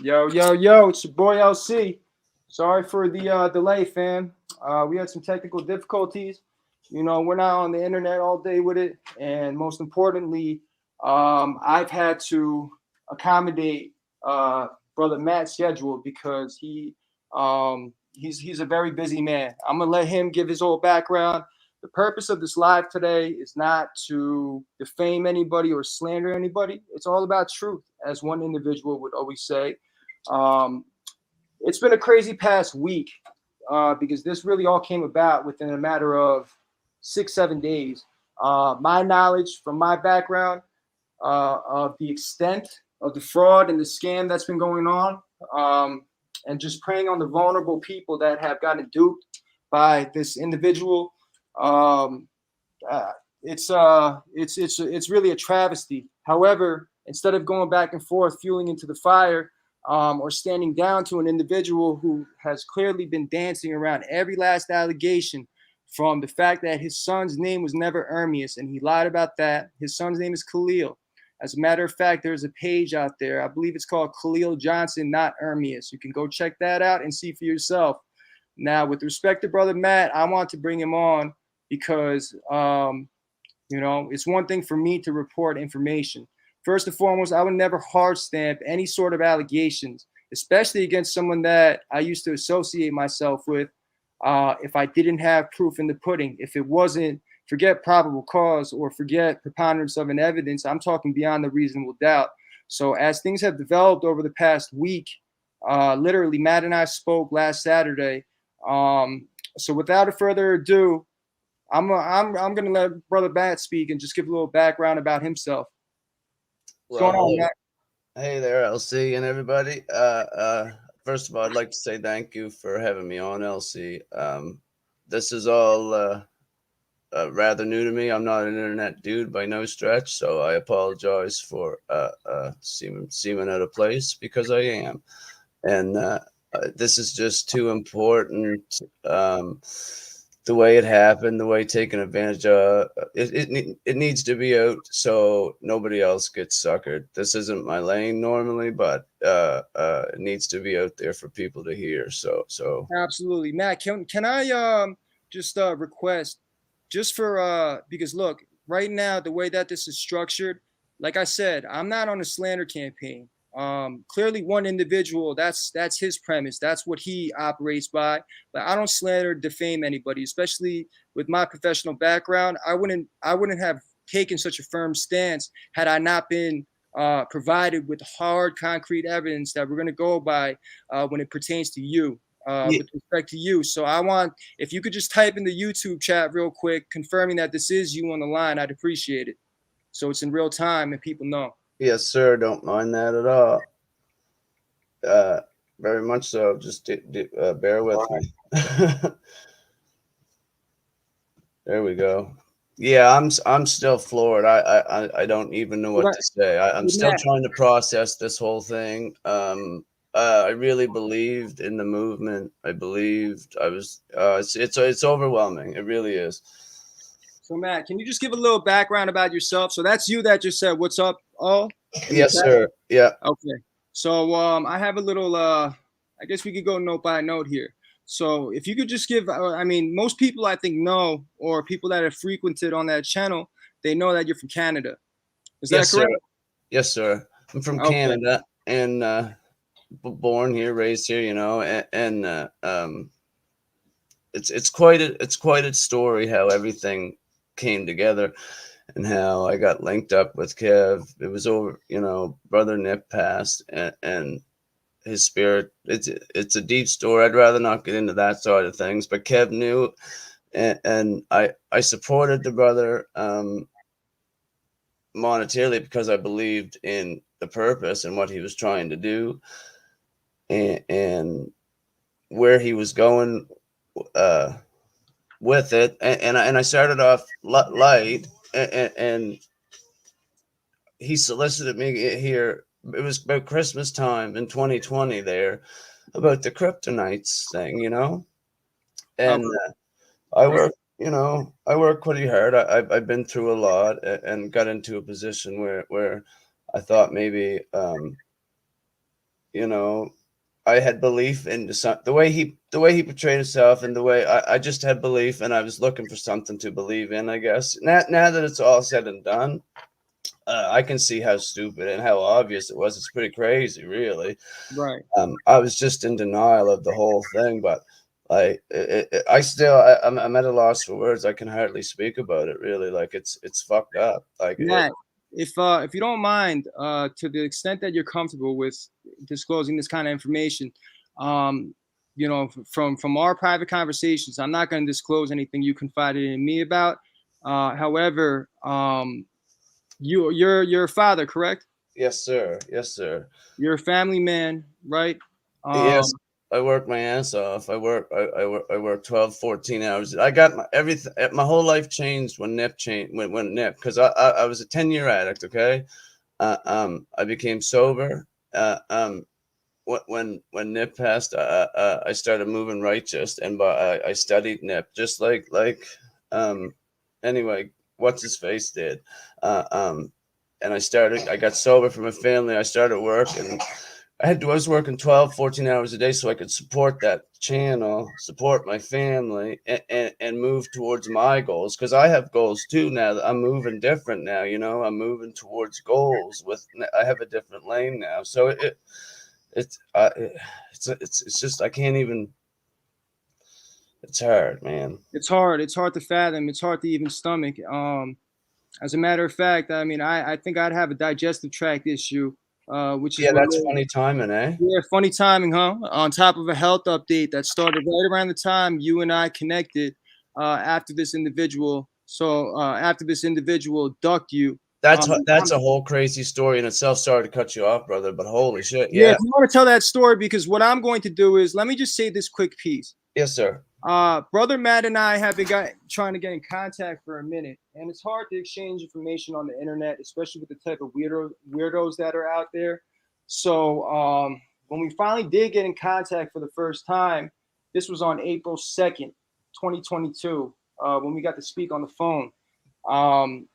Yo, yo, yo, it's your boy LC. Sorry for the delay, fam. We had some technical difficulties. You know, we're not on the internet all day with it. And most importantly, I've had to accommodate brother Matt's schedule because he's a very busy man. I'm gonna let him give his whole background. The purpose of this live today is not to defame anybody or slander anybody. It's all about truth, as one individual would always say. um, it's been a crazy past week because this really all came about within a matter of 6, 7 days. My knowledge from my background of the extent of the fraud and the scam that's been going on, and just preying on the vulnerable people that have gotten duped by this individual. Um, uh, it's really a travesty. However, instead of going back and forth, fueling into the fire, or standing down to an individual who has clearly been dancing around every last allegation, from the fact that his son's name was never Ermias and he lied about that. His son's name is Khalil. As a matter of fact, there's a page out there, I believe it's called Khalil Johnson, not Ermias. You can go check that out and see for yourself. Now, with respect to Brother Matt, I want to bring him on because it's one thing for me to report information. First and foremost, I would never hard stamp any sort of allegations, especially against someone that I used to associate myself with, if I didn't have proof in the pudding. If it wasn't, forget probable cause or forget preponderance of an evidence, I'm talking beyond the reasonable doubt. So as things have developed over the past week, literally, Matt and I spoke last Saturday. So without further ado, I'm gonna let Brother Matt speak and just give a little background about himself. What's going on, Well, Matt? hey there, LC and everybody. First of all, I'd like to say thank you for having me on, LC. This is all rather new to me. I'm not an internet dude by no stretch, so I apologize for seeming out of place because I am. And this is just too important. The way it happened, the way taken advantage of, it needs to be out so nobody else gets suckered. This isn't my lane normally, but it needs to be out there for people to hear. So Absolutely, Matt. Can I just request, just for because look, right now the way that this is structured, like I said, I'm not on a slander campaign. Clearly, one individual, that's his premise. That's what he operates by. But I don't slander, defame anybody, especially with my professional background. I wouldn't have taken such a firm stance had I not been provided with hard, concrete evidence that we're going to go by when it pertains to you. yeah, With respect to you. So I want, if you could just type in the YouTube chat real quick, confirming that this is you on the line, I'd appreciate it. So it's in real time and people know. yes, sir. Don't mind that at all. Uh, Very much so. Just bear with me. There we go. Yeah, I'm still floored. I don't even know what to say. I'm still Matt, trying to process this whole thing. I really believed in the movement. I believed I was. It's overwhelming. It really is. so Matt, can you just give a little background about yourself? So that's you that just said what's up, all in the Yes, chat. sir. Yeah. Okay. So I have a little I guess we could go note by note here. So if you could just give, I mean, most people I think know, or people that have frequented on that channel, they know that you're from Canada. Is that Yes, sir. correct? Yes, sir. I'm from Okay. Canada and born here, raised here. And it's quite a story how everything came together and how I got linked up with Kev. It was over, brother Nip passed, and his spirit. It's a deep story. I'd rather not get into that side of things, but Kev knew, and I supported the brother monetarily because I believed in the purpose and what he was trying to do, and where he was going uh, with it. And I started off light, and he solicited me here. It was about Christmas time in 2020 there about the kryptonites thing, and Okay. I work, I work pretty hard. I've been through a lot and got into a position where I thought maybe you know, I had belief in the way he portrayed himself, and the way I just had belief, and I was looking for something to believe in, I guess. Now that it's all said and done, I can see how stupid and how obvious it was. It's pretty crazy, really. Right. I was just in denial of the whole thing, but I'm at a loss for words. I can hardly speak about it, really. Like it's fucked up. Matt, if you don't mind, to the extent that you're comfortable with disclosing this kind of information, um, you know, from our private conversations, I'm not going to disclose anything you confided in me about. However, you're a father, correct? Yes, sir. Yes, sir. You're a family man, right? Yes, Um, I work my ass off. I work 12, 14 hours. I got my everything. My whole life changed when Nip changed. When Nip, because I was a 10-year addict. Okay, I became sober. When Nip passed, I started moving righteous, and I studied Nip just um, anyway, what's his face did, uh, um, and I got sober from a family. I started work, and I was working 12, 14 hours a day so I could support that channel, support my family, and move towards my goals. Because I have goals too now. That I'm moving different now. I'm moving towards goals. I have a different lane now. So it's just I can't even. It's hard, man. it's hard. It's hard to fathom. It's hard to even stomach. As a matter of fact, I mean, I think I'd have a digestive tract issue, which is Yeah, what. that's funny timing, eh? Yeah, funny timing, huh? On top of a health update that started right around the time you and I connected, after this individual. So after this individual ducked you. That's a whole crazy story in itself. Sorry to cut you off, brother, but holy shit, Yeah, yeah. if you want to tell that story, because what I'm going to do is let me just say this quick piece. Yes, sir. Brother Matt and I have been trying to get in contact for a minute, and it's hard to exchange information on the internet, especially with the type of weirdos that are out there. So when we finally did get in contact for the first time, this was on April 2nd, 2022, when we got to speak on the phone. Um,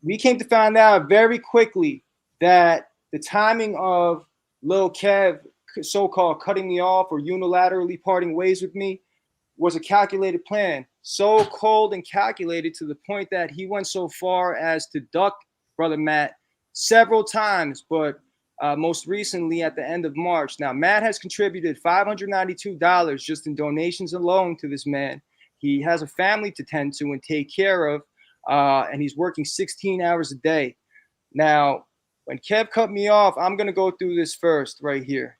we came to find out very quickly that the timing of Lil Kev so-called cutting me off or unilaterally parting ways with me was a calculated plan, so cold and calculated to the point that he went so far as to duck Brother Matt several times, but most recently at the end of March. Now, Matt has contributed $592 just in donations alone to this man. He has a family to tend to and take care of, and he's working 16 hours a day. Now, when Kev cut me off, I'm going to go through this first right here.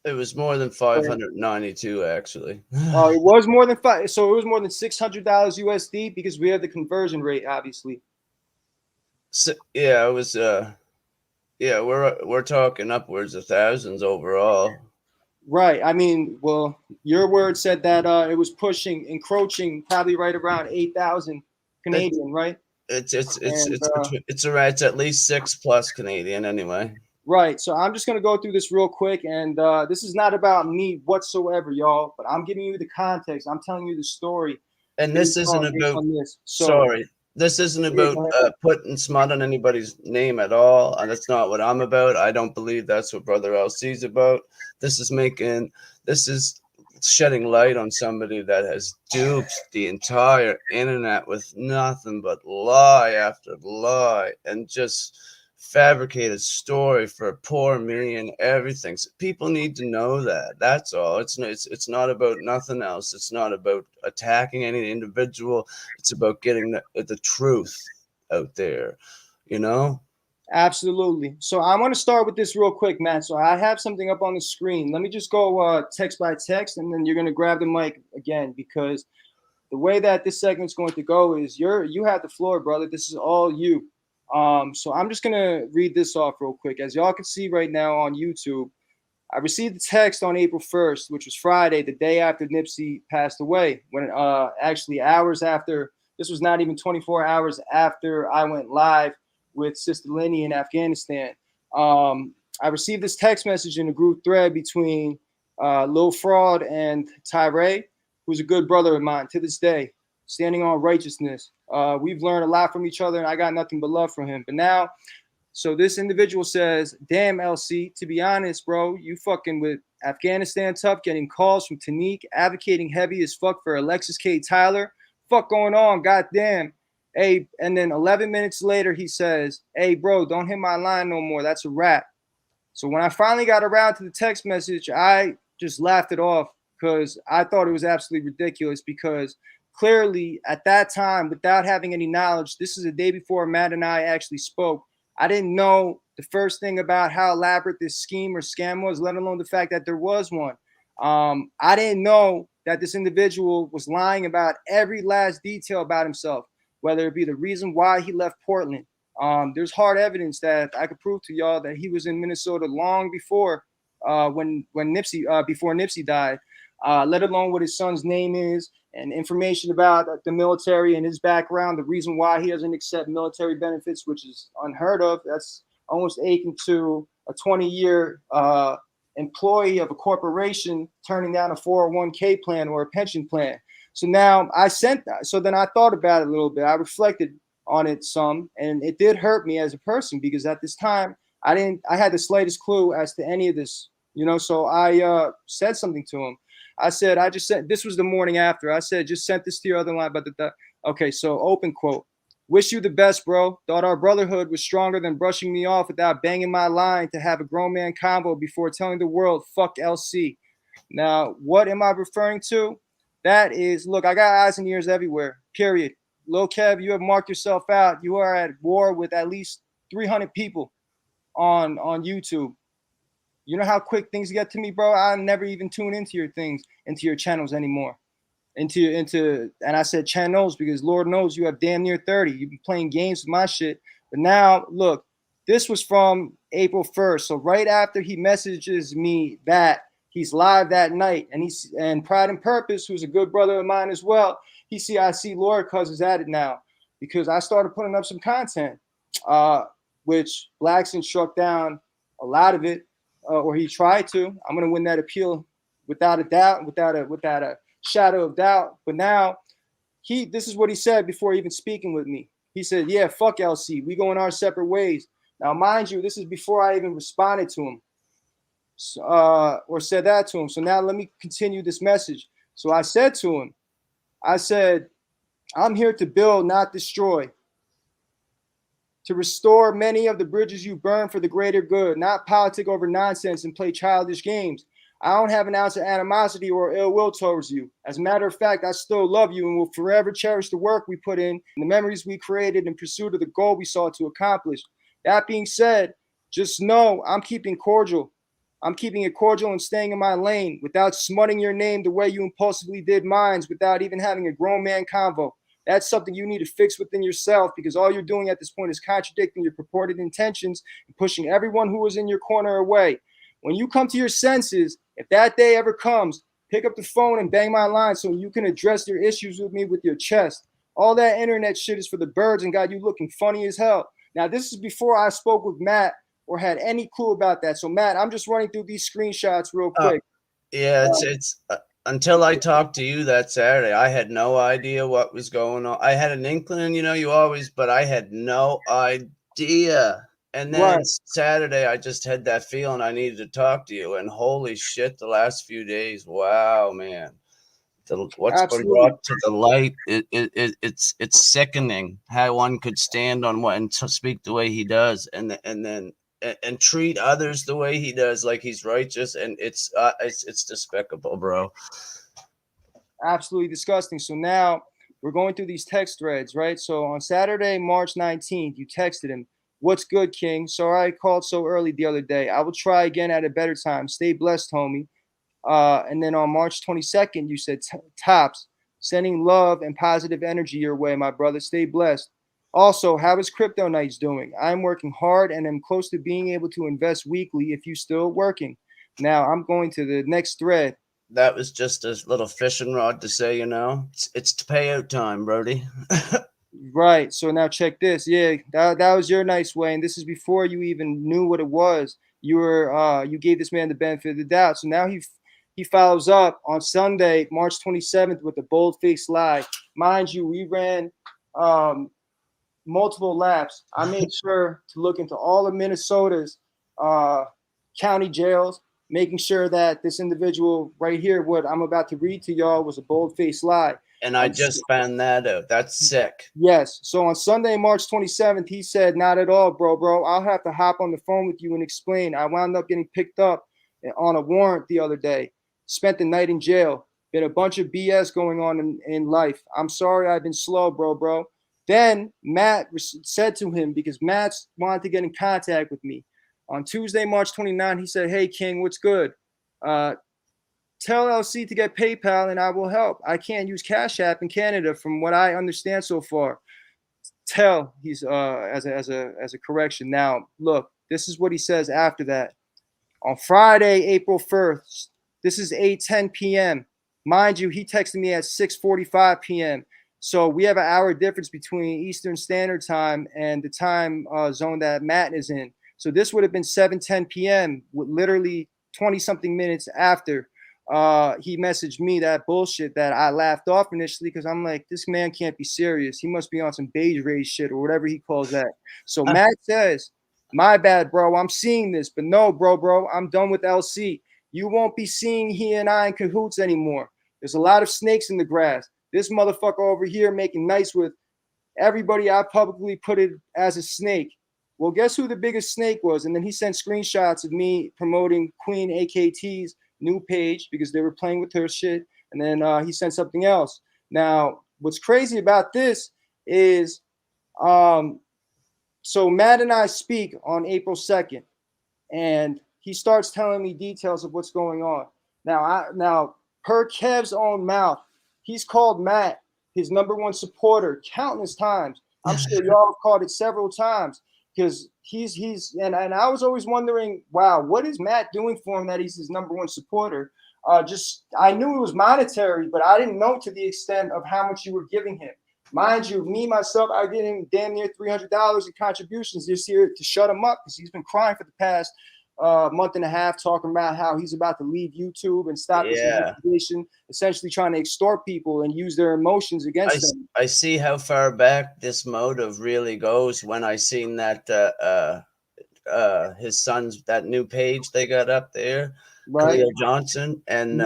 It was more than 592, actually. It was more than five. So it was more than $600 USD because we have the conversion rate, obviously. So, yeah, it was. Yeah, we're talking upwards of thousands overall. Right. I mean, well, your word said that it was encroaching, probably right around 8,000 Canadian, right? It's at least 6+ Canadian anyway. Right. So I'm just gonna go through this real quick, and this is not about me whatsoever, y'all. But I'm giving you the context. I'm telling you the story. And this isn't about. This. So, sorry, this isn't about putting smut on anybody's name at all, and that's not what I'm about. I don't believe that's what Brother LC's about. This is shedding light on somebody that has duped the entire internet with nothing but lie after lie and just fabricated story for poor me and everything. So people need to know that. That's all. It's not about nothing else. It's not about attacking any individual. It's about getting the truth out there, you know? absolutely. So I want to start with this real quick, Matt. So I have something up on the screen. Let me just go text by text, and then you're going to grab the mic again, because the way that this segment's going to go is you have the floor, brother. This is all you. So I'm just going to read this off real quick. As y'all can see right now on YouTube, I received a text on April 1st, which was Friday, the day after Nipsey passed away, when actually hours after. This was not even 24 hours after I went live with Sister Lenny in Afghanistan. I received this text message in a group thread between Lil Fraud and Tyree, who's a good brother of mine to this day, standing on righteousness. We've learned a lot from each other, and I got nothing but love for him. But now So this individual says, damn, LC, to be honest, bro, you fucking with Afghanistan tough, getting calls from Tanique, advocating heavy as fuck for Alexis K. Tyler. Fuck going on, goddamn. Hey, and then 11 minutes later, he says, hey, bro, don't hit my line no more. That's a wrap. So when I finally got around to the text message, I just laughed it off because I thought it was absolutely ridiculous because clearly at that time, without having any knowledge, this is the day before Matt and I actually spoke. I didn't know the first thing about how elaborate this scheme or scam was, let alone the fact that there was one. I didn't know that this individual was lying about every last detail about himself, whether it be the reason why he left Portland. There's hard evidence that I could prove to y'all that he was in Minnesota long before when Nipsey before Nipsey died, let alone what his son's name is and information about the military and his background, the reason why he doesn't accept military benefits, which is unheard of. That's almost akin to a 20-year employee of a corporation turning down a 401k plan or a pension plan. So now I sent that. So then I thought about it a little bit. I reflected on it some, and it did hurt me as a person because at this time I had the slightest clue as to any of this, so I said something to him. I said, I just sent, this was the morning after, I said, just sent this to your other line, but okay, so open quote, wish you the best, bro. Thought our brotherhood was stronger than brushing me off without banging my line to have a grown man combo before telling the world, fuck LC. Now, what am I referring to? That is, look, I got eyes and ears everywhere, period. Lil Kev, you have marked yourself out. You are at war with at least 300 people on YouTube. You know how quick things get to me, bro? I never even tune into your things, into your channels anymore. And I said channels because Lord knows you have damn near 30. You've been playing games with my shit. But now, look, this was from April 1st. So right after he messages me that he's live that night, and Pride and Purpose, who's a good brother of mine as well, I see Lord Cuz is at it now because I started putting up some content, which Blaxon struck down a lot of it, or he tried to. I'm gonna win that appeal without a doubt, without a shadow of doubt. But now this is what he said before even speaking with me. He said, "Yeah, fuck LC. We going our separate ways." Now, mind you, this is before I even responded to him or said that to him. So now let me continue this message. So I said to him, I said, I'm here to build, not destroy, to restore many of the bridges you burn for the greater good, not politic over nonsense and play childish games. I don't have an ounce of animosity or ill will towards you. As a matter of fact, I still love you and will forever cherish the work we put in and the memories we created in pursuit of the goal we sought to accomplish. That being said, just know I'm keeping cordial. I'm keeping it cordial and staying in my lane without smutting your name the way you impulsively did mine without even having a grown man convo. That's something you need to fix within yourself because all you're doing at this point is contradicting your purported intentions and pushing everyone who was in your corner away. When you come to your senses, if that day ever comes, pick up the phone and bang my line so you can address your issues with me with your chest. All that internet shit is for the birds and got you looking funny as hell. Now, this is before I spoke with Matt or had any clue about that. So, Matt, I'm just running through these screenshots real quick. Yeah, it's until I talked to you that Saturday, I had no idea what was going on. I had an inkling, you always, but I had no idea. And then Saturday, I just had that feeling I needed to talk to you. And holy shit, the last few days, wow, man. What's been brought to the light, it's sickening how one could stand on what and speak the way he does, and treat others the way he does, like he's righteous, and it's despicable, bro. Absolutely disgusting. So now we're going through these text threads, right? So on Saturday, March 19th, you texted him, "What's good, King? Sorry I called so early the other day. I will try again at a better time. Stay blessed, homie." And then on March 22nd, you said, "Tops, sending love and positive energy your way, my brother. Stay blessed. Also, how is Crypto Nights doing? I'm working hard and am close to being able to invest weekly if you're still working." Now I'm going to the next thread. That was just a little fishing rod to say, it's payout time, Brody. Right. So now check this. Yeah, that was your nice way. And this is before you even knew what it was. You gave this man the benefit of the doubt. So now he follows up on Sunday, March 27th with a bold-faced lie. Mind you, we ran multiple laps. I made sure to look into all of Minnesota's county jails, making sure that this individual right here, what I'm about to read to y'all, was a bold-faced lie. And I just found that out. That's sick. Yes. So on Sunday, March 27th, he said, not at all, bro. I'll have to hop on the phone with you and explain. I wound up getting picked up on a warrant the other day. Spent the night in jail. Been a bunch of BS going on in life. I'm sorry I've been slow, bro. Then Matt said to him, because Matt wanted to get in contact with me. On Tuesday, March 29th, he said, hey, King, what's good? Tell LC to get PayPal and I will help. I can't use Cash App in Canada from what I understand so far. Tell, he's as a correction. Now, look, this is what he says after that. On Friday, April 1st, this is 8:10 p.m. Mind you, he texted me at 6:45 p.m. So we have an hour difference between Eastern Standard Time and the time zone that Matt is in. So this would have been 7:10 p.m. with literally 20-something minutes after he messaged me that bullshit that I laughed off initially because I'm like, this man can't be serious. He must be on some beige race shit or whatever he calls that. So Matt says, my bad, bro. I'm seeing this, but no, bro. I'm done with LC. You won't be seeing he and I in cahoots anymore. There's a lot of snakes in the grass. This motherfucker over here making nice with everybody. I publicly put it as a snake. Well, guess who the biggest snake was? And then he sent screenshots of me promoting Queen AKT's new page because they were playing with her shit. And then he sent something else. Now, what's crazy about this is, so Matt and I speak on April 2nd, and he starts telling me details of what's going on. Now, per Kev's own mouth, he's called Matt his #1 supporter countless times. I'm sure y'all have called it several times because and I was always wondering, wow, what is Matt doing for him that he's his #1 supporter? I knew it was monetary, but I didn't know to the extent of how much you were giving him. Mind you, myself, I get him damn near $300 in contributions this year to shut him up because he's been crying for the past month and a half, talking about how he's about to leave YouTube and stop his investigation, essentially trying to extort people and use their emotions against them. I see how far back this motive really goes when I seen that his son's, that new page they got up there, right? Khalil Johnson, and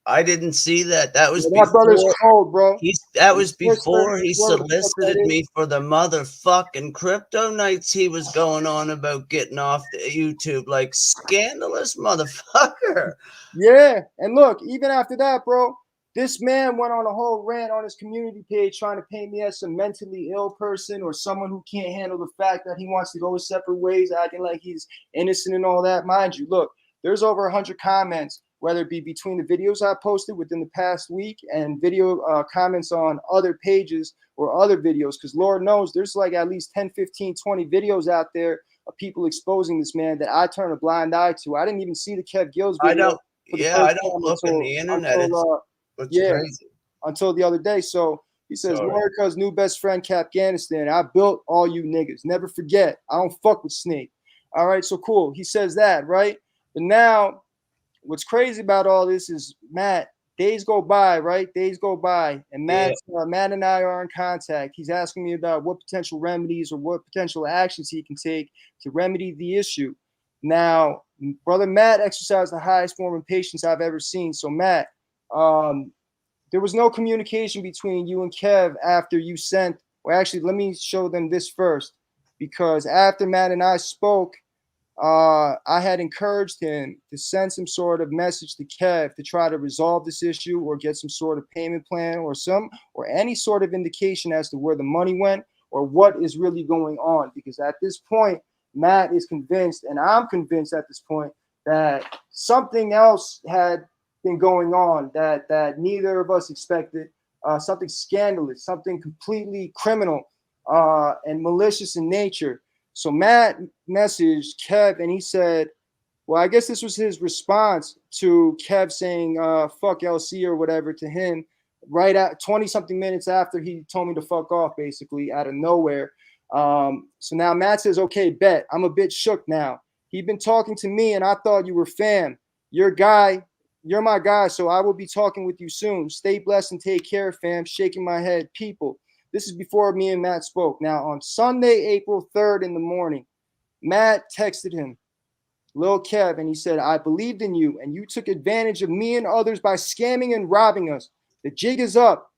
I didn't see that. That was that brother's cold, bro. That was before he solicited me for the motherfucking crypto nights he was going on about getting off the YouTube, like scandalous motherfucker. Yeah, and look, even after that, bro, this man went on a whole rant on his community page trying to paint me as some mentally ill person or someone who can't handle the fact that he wants to go his separate ways, acting like he's innocent and all that. Mind you, look, there's over 100 comments, whether it be between the videos I posted within the past week and video comments on other pages or other videos, because Lord knows there's like at least 10, 15, 20 videos out there of people exposing this man that I turn a blind eye to. I didn't even see the Kev Gills video. I don't look on the internet. It's crazy. Until the other day. So he says, Lorica's new best friend, Capganistan. I built all you niggas. Never forget. I don't fuck with Snake. All right, so cool. He says that, right? But now, what's crazy about all this is, Matt, days go by, right? Days go by. And Matt and I are in contact. He's asking me about what potential remedies or what potential actions he can take to remedy the issue. Now, brother Matt exercised the highest form of patience I've ever seen. So, Matt, there was no communication between you and Kev after you sent, well, actually, let me show them this first, because after Matt and I spoke, I had encouraged him to send some sort of message to Kev to try to resolve this issue or get some sort of payment plan or any sort of indication as to where the money went or what is really going on. Because at this point, Matt is convinced, and I'm convinced at this point, that something else had been going on that neither of us expected, something scandalous, something completely criminal and malicious in nature. So Matt messaged Kev and he said, well, I guess this was his response to Kev saying, fuck LC or whatever to him right at 20-something minutes after he told me to fuck off, basically out of nowhere. So now Matt says, okay, bet. I'm a bit shook now. He'd been talking to me and I thought you were fam. You're my guy, so I will be talking with you soon. Stay blessed and take care, fam. Shaking my head, people. This is before me and Matt spoke. Now, on Sunday, April 3rd in the morning, Matt texted him, Lil Kev, and he said, I believed in you, and you took advantage of me and others by scamming and robbing us. The jig is up,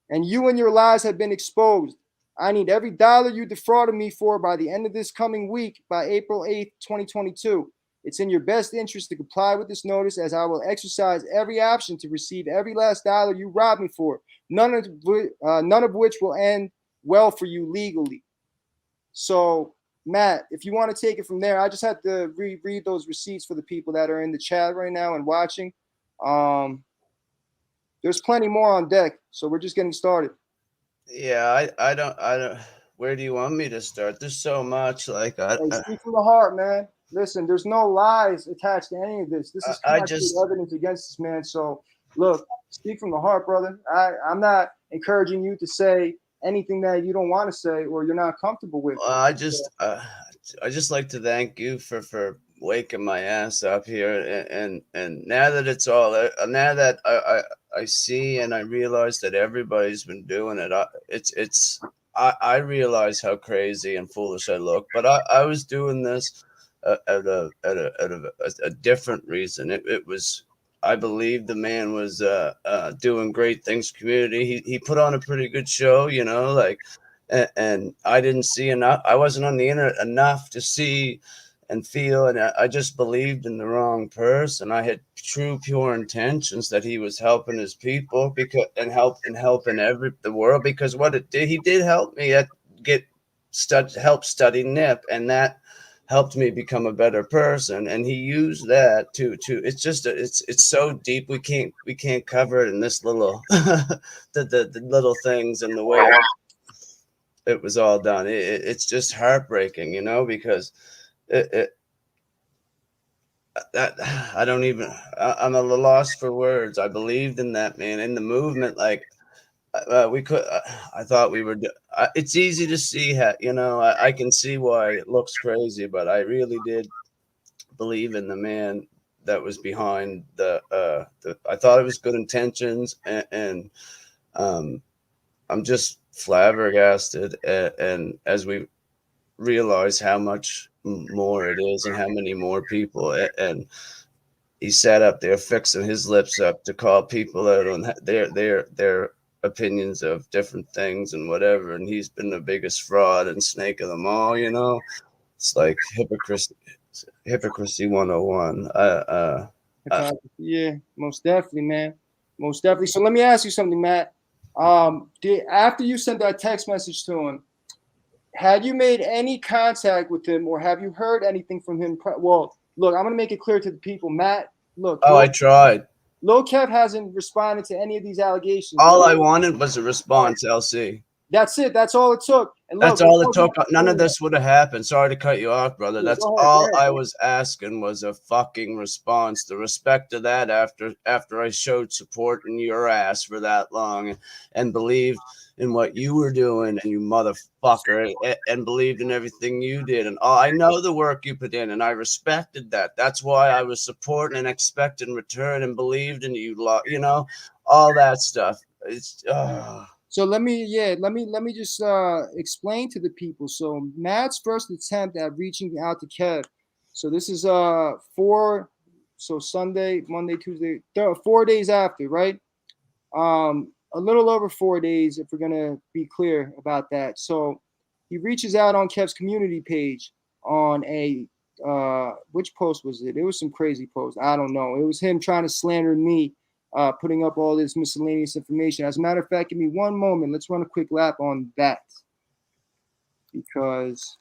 and you and your lies have been exposed. I need every dollar you defrauded me for by the end of this coming week, by April 8th, 2022. It's in your best interest to comply with this notice, as I will exercise every option to receive every last dollar you robbed me for, none of which will end well for you legally. So, Matt, if you want to take it from there, I just had to read those receipts for the people that are in the chat right now and watching. There's plenty more on deck, so we're just getting started. Yeah, I don't. Where do you want me to start? There's so much. Like, Hey, speak from the heart, man. Listen, there's no lies attached to any of this. This is concrete evidence against this man. So, look, speak from the heart, brother. I'm not encouraging you to say anything that you don't want to say or you're not comfortable with. I just like to thank you for waking my ass up here, and now that it's all, now that I see and I realize that everybody's been doing it, I realize how crazy and foolish I look, but I was doing this at a different reason. It was, I believe the man was doing great things for community. He put on a pretty good show, you know, like, and I didn't see enough. I wasn't on the internet enough to see and feel, and I just believed in the wrong person. I had true, pure intentions that he was helping his people and helping the world, because what it did, he did help me help study NIP, and that helped me become a better person. And he used that to it's just it's so deep, we can't cover it in this little the little things and the way it was all done. It's just heartbreaking, you know, because that I don't even, I'm at a loss for words. I believed in that man, in the movement. Like, I thought we were, it's easy to see how, you know, I can see why it looks crazy, but I really did believe in the man that was behind I thought it was good intentions, and I'm just flabbergasted. And as we realize how much more it is and how many more people, and he sat up there fixing his lips up to call people out on their opinions of different things and whatever, and he's been the biggest fraud and snake of them all, you know. It's like hypocrisy 101. Yeah, most definitely, man, most definitely. So let me ask you something, Matt. After you sent that text message to him, had you made any contact with him, or have you heard anything from him? Well, look, I'm gonna make it clear to the people, Matt. Look, I tried. Lil Kev hasn't responded to any of these allegations. All I wanted was a response, LC. That's it. That's all it took. And look, that's all it took. None of this would have happened. Sorry to cut you off, brother. That's all I was asking, was a fucking response. The respect to that after I showed support in your ass for that long and believed in what you were doing, and you motherfucker, and believed in everything you did. And I know the work you put in, and I respected that. That's why I was supporting and expecting return and believed in you, you know, all that stuff. It's So let me just explain to the people. So Matt's first attempt at reaching out to Kev. So this is Sunday, Monday, Tuesday, 4 days after, right? A little over 4 days, if we're gonna be clear about that. So he reaches out on Kev's community page on a which post was it? It was some crazy post. I don't know. It was him trying to slander me. Putting up all this miscellaneous information. As a matter of fact, give me one moment. Let's run a quick lap on that. Because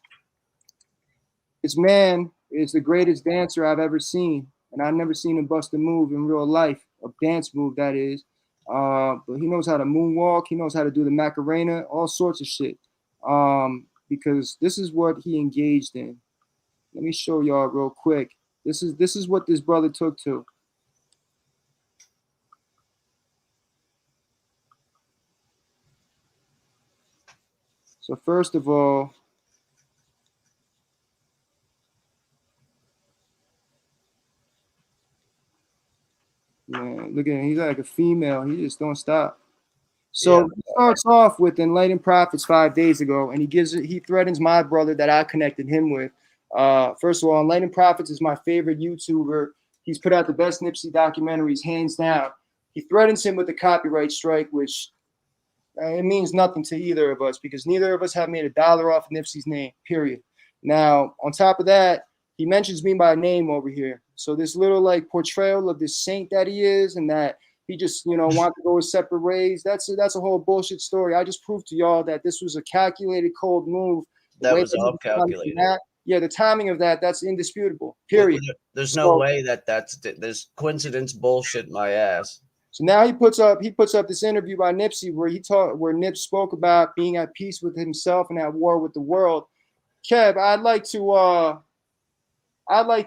this man is the greatest dancer I've ever seen. And I've never seen him bust a move in real life, a dance move, that is. But he knows how to moonwalk. He knows how to do the Macarena, all sorts of shit. Because this is what he engaged in. Let me show y'all real quick. This is what this brother took to. So first of all, man, look at him. He's like a female. He just don't stop. So Yeah. he starts off with Enlightened Prophets 5 days ago, and he threatens my brother that I connected him with. First of all, Enlightened Prophets is my favorite YouTuber. He's put out the best Nipsey documentaries, hands down. He threatens him with a copyright strike, which it means nothing to either of us because neither of us have made $1 off Nipsey's name, period. Now, on top of that, he mentions me by name over here. So this little like portrayal of this saint that he is and that he just, wanted to go his separate ways. That's a whole bullshit story. I just proved to y'all that this was a calculated, cold move. The That way was all calculated. the timing of that's indisputable, Well, period. there's no way there's coincidence bullshit my ass. So now he puts up this interview by Nipsey where Nip spoke about being at peace with himself and at war with the world. Kev, I'd like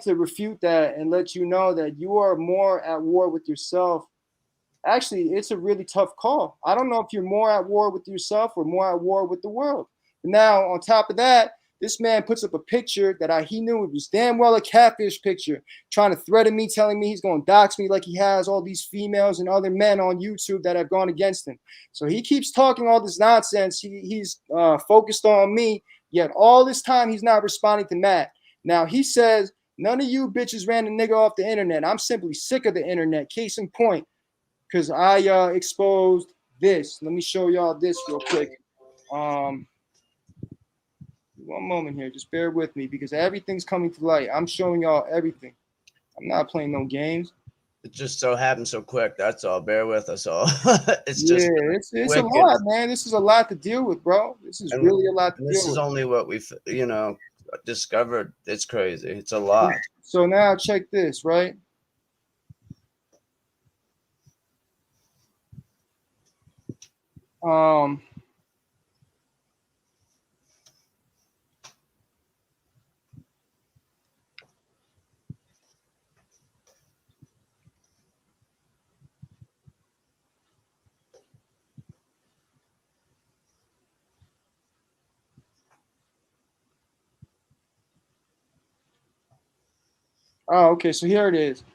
to refute that and let you know that you are more at war with yourself. Actually, it's a really tough call. I don't know if you're more at war with yourself or more at war with the world. Now, on top of that, this man puts up a picture that he knew it was damn well a catfish picture, trying to threaten me, telling me he's going to dox me like he has all these females and other men on YouTube that have gone against him. So he keeps talking all this nonsense. He's focused on me, yet all this time he's not responding to Matt. Now, he says, none of you bitches ran the nigga off the internet. I'm simply sick of the internet. Case in point, because I exposed this. Let me show y'all this real quick. One moment here. Just bear with me because everything's coming to light. I'm showing y'all everything. I'm not playing no games. It just so happened so quick. That's all. Bear with us all. It's a lot, man. This is a lot to deal with, bro. This is really a lot to deal with. This is only what we've, discovered. It's crazy. It's a lot. So now check this, right? Oh, okay. So here it is.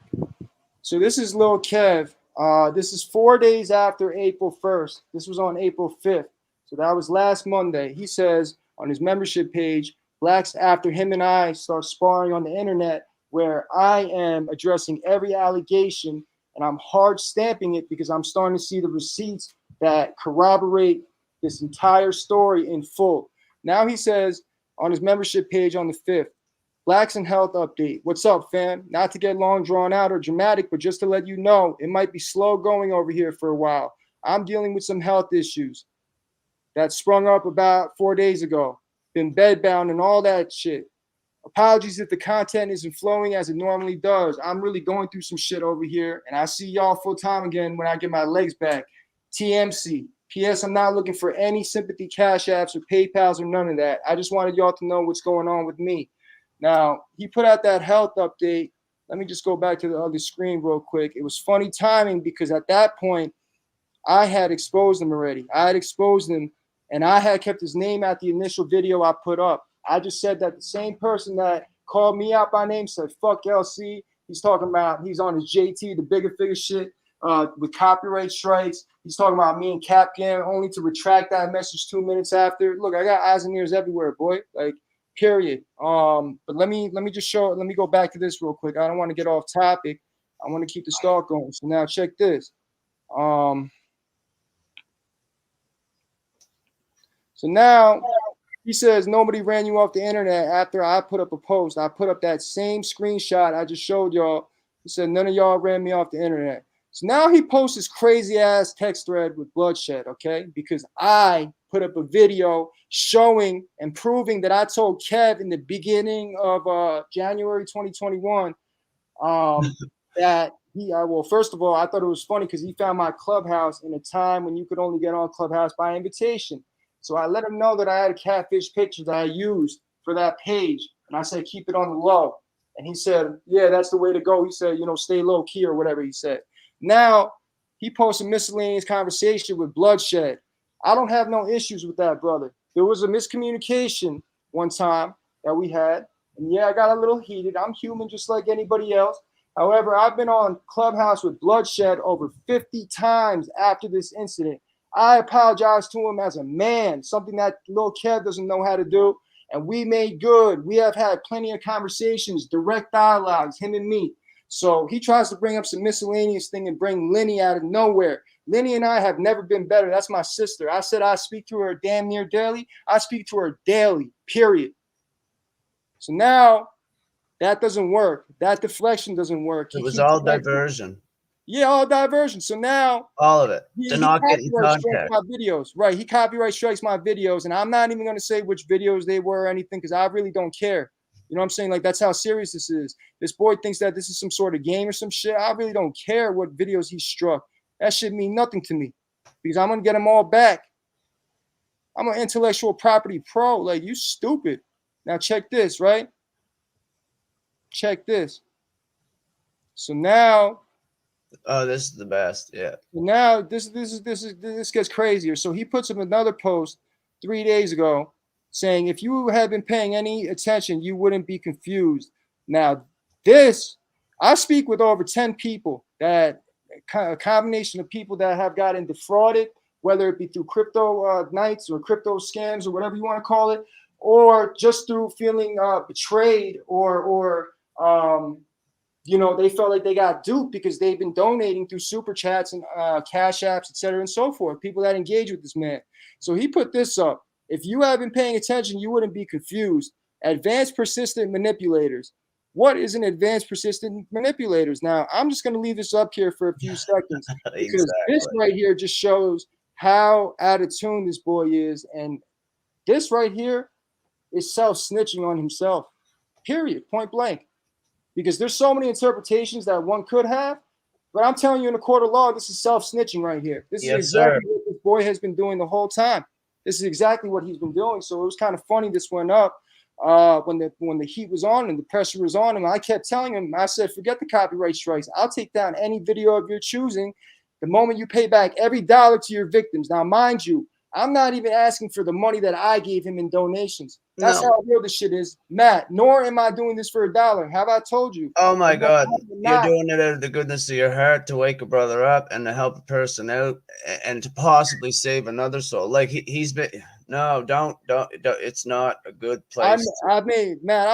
So this is Lil Kev. This is 4 days after April 1st. This was on April 5th. So that was last Monday. He says on his membership page, Blacks, after him and I start sparring on the internet, where I am addressing every allegation and I'm hard stamping it because I'm starting to see the receipts that corroborate this entire story in full. Now he says on his membership page on the 5th, Blaxon Health Update. What's up, fam? Not to get long drawn out or dramatic, but just to let you know, it might be slow going over here for a while. I'm dealing with some health issues that sprung up about 4 days ago. Been bedbound and all that shit. Apologies if the content isn't flowing as it normally does. I'm really going through some shit over here, and I see y'all full time again when I get my legs back. TMC. P.S. I'm not looking for any sympathy cash apps or PayPals or none of that. I just wanted y'all to know what's going on with me. Now, he put out that health update. Let me just go back to the other screen real quick. It was funny timing because at that point, I had exposed him already. I had exposed him, and I had kept his name at the initial video I put up. I just said that the same person that called me out by name said, fuck LC. He's talking about he's on his JT, the bigger figure shit with copyright strikes. He's talking about me and Capcan, only to retract that message 2 minutes after. Look, I got eyes and ears everywhere, boy. Like, period. But let me go back to this real quick. I don't want to get off topic. I want to keep the stalk going. So now check this. So now he says nobody ran you off the internet after I put up a post. I put up that same screenshot I just showed y'all. He said none of y'all ran me off the internet. So now he posts this crazy ass text thread with bloodshed, okay? Because I put up a video showing and proving that I told Kev in the beginning of January 2021 that well, first of all, I thought it was funny because he found my Clubhouse in a time when you could only get on Clubhouse by invitation. So I let him know that I had a catfish picture that I used for that page. And I said, keep it on the low. And he said, yeah, that's the way to go. He said, stay low key or whatever he said. Now he posted miscellaneous conversation with bloodshed. I don't have no issues with that, brother. There was a miscommunication one time that we had. And yeah, I got a little heated. I'm human just like anybody else. However, I've been on Clubhouse with bloodshed over 50 times after this incident. I apologized to him as a man, something that Lil Kev doesn't know how to do. And we made good. We have had plenty of conversations, direct dialogues, him and me. So he tries to bring up some miscellaneous thing and bring Lenny out of nowhere. Lenny and I have never been better. That's my sister. I said I speak to her damn near daily. I speak to her daily, period. So now that doesn't work. That deflection doesn't work. It was all diversion. Yeah, all diversion. So now all of it he to not get in copyright strikes contact. my videos. Right. He copyright strikes my videos. And I'm not even going to say which videos they were or anything because I really don't care. You know what I'm saying? Like, that's how serious this is. This boy thinks that this is some sort of game or some shit. I really don't care what videos he struck. That shit mean nothing to me because I'm going to get them all back. I'm an intellectual property pro. Like, you stupid. Now check this, right? Check this. So now, oh, this is the best. Yeah. Now this gets crazier. So he puts up another post 3 days ago saying, if you had been paying any attention, you wouldn't be confused. Now, this, I speak with over 10 people, that a combination of people that have gotten defrauded, whether it be through crypto nights or crypto scams or whatever you want to call it, or just through feeling betrayed or you know, they felt like they got duped because they've been donating through super chats and cash apps, et cetera, and so forth. People that engage with this man. So he put this up. If you have been paying attention, you wouldn't be confused. Advanced persistent manipulators. What is an advanced persistent manipulators? Now, I'm just going to leave this up here for a few seconds because this right here just shows how out of tune this boy is. And this right here is self-snitching on himself, period, point blank. Because there's so many interpretations that one could have, but I'm telling you, in a court of law, this is self-snitching right here. This is exactly what this boy has been doing the whole time. This is exactly what he's been doing. So it was kind of funny this went up when the heat was on and the pressure was on him. I kept telling him, I said, forget the copyright strikes. I'll take down any video of your choosing the moment you pay back every dollar to your victims. Now, mind you, I'm not even asking for the money that I gave him in donations. That's how real this shit is, Matt. Nor am I doing this for $1. Have I told you? Oh my God, you're doing it out of the goodness of your heart to wake a brother up and to help a person out and to possibly save another soul. Like he's been. No, don't. It's not a good place. I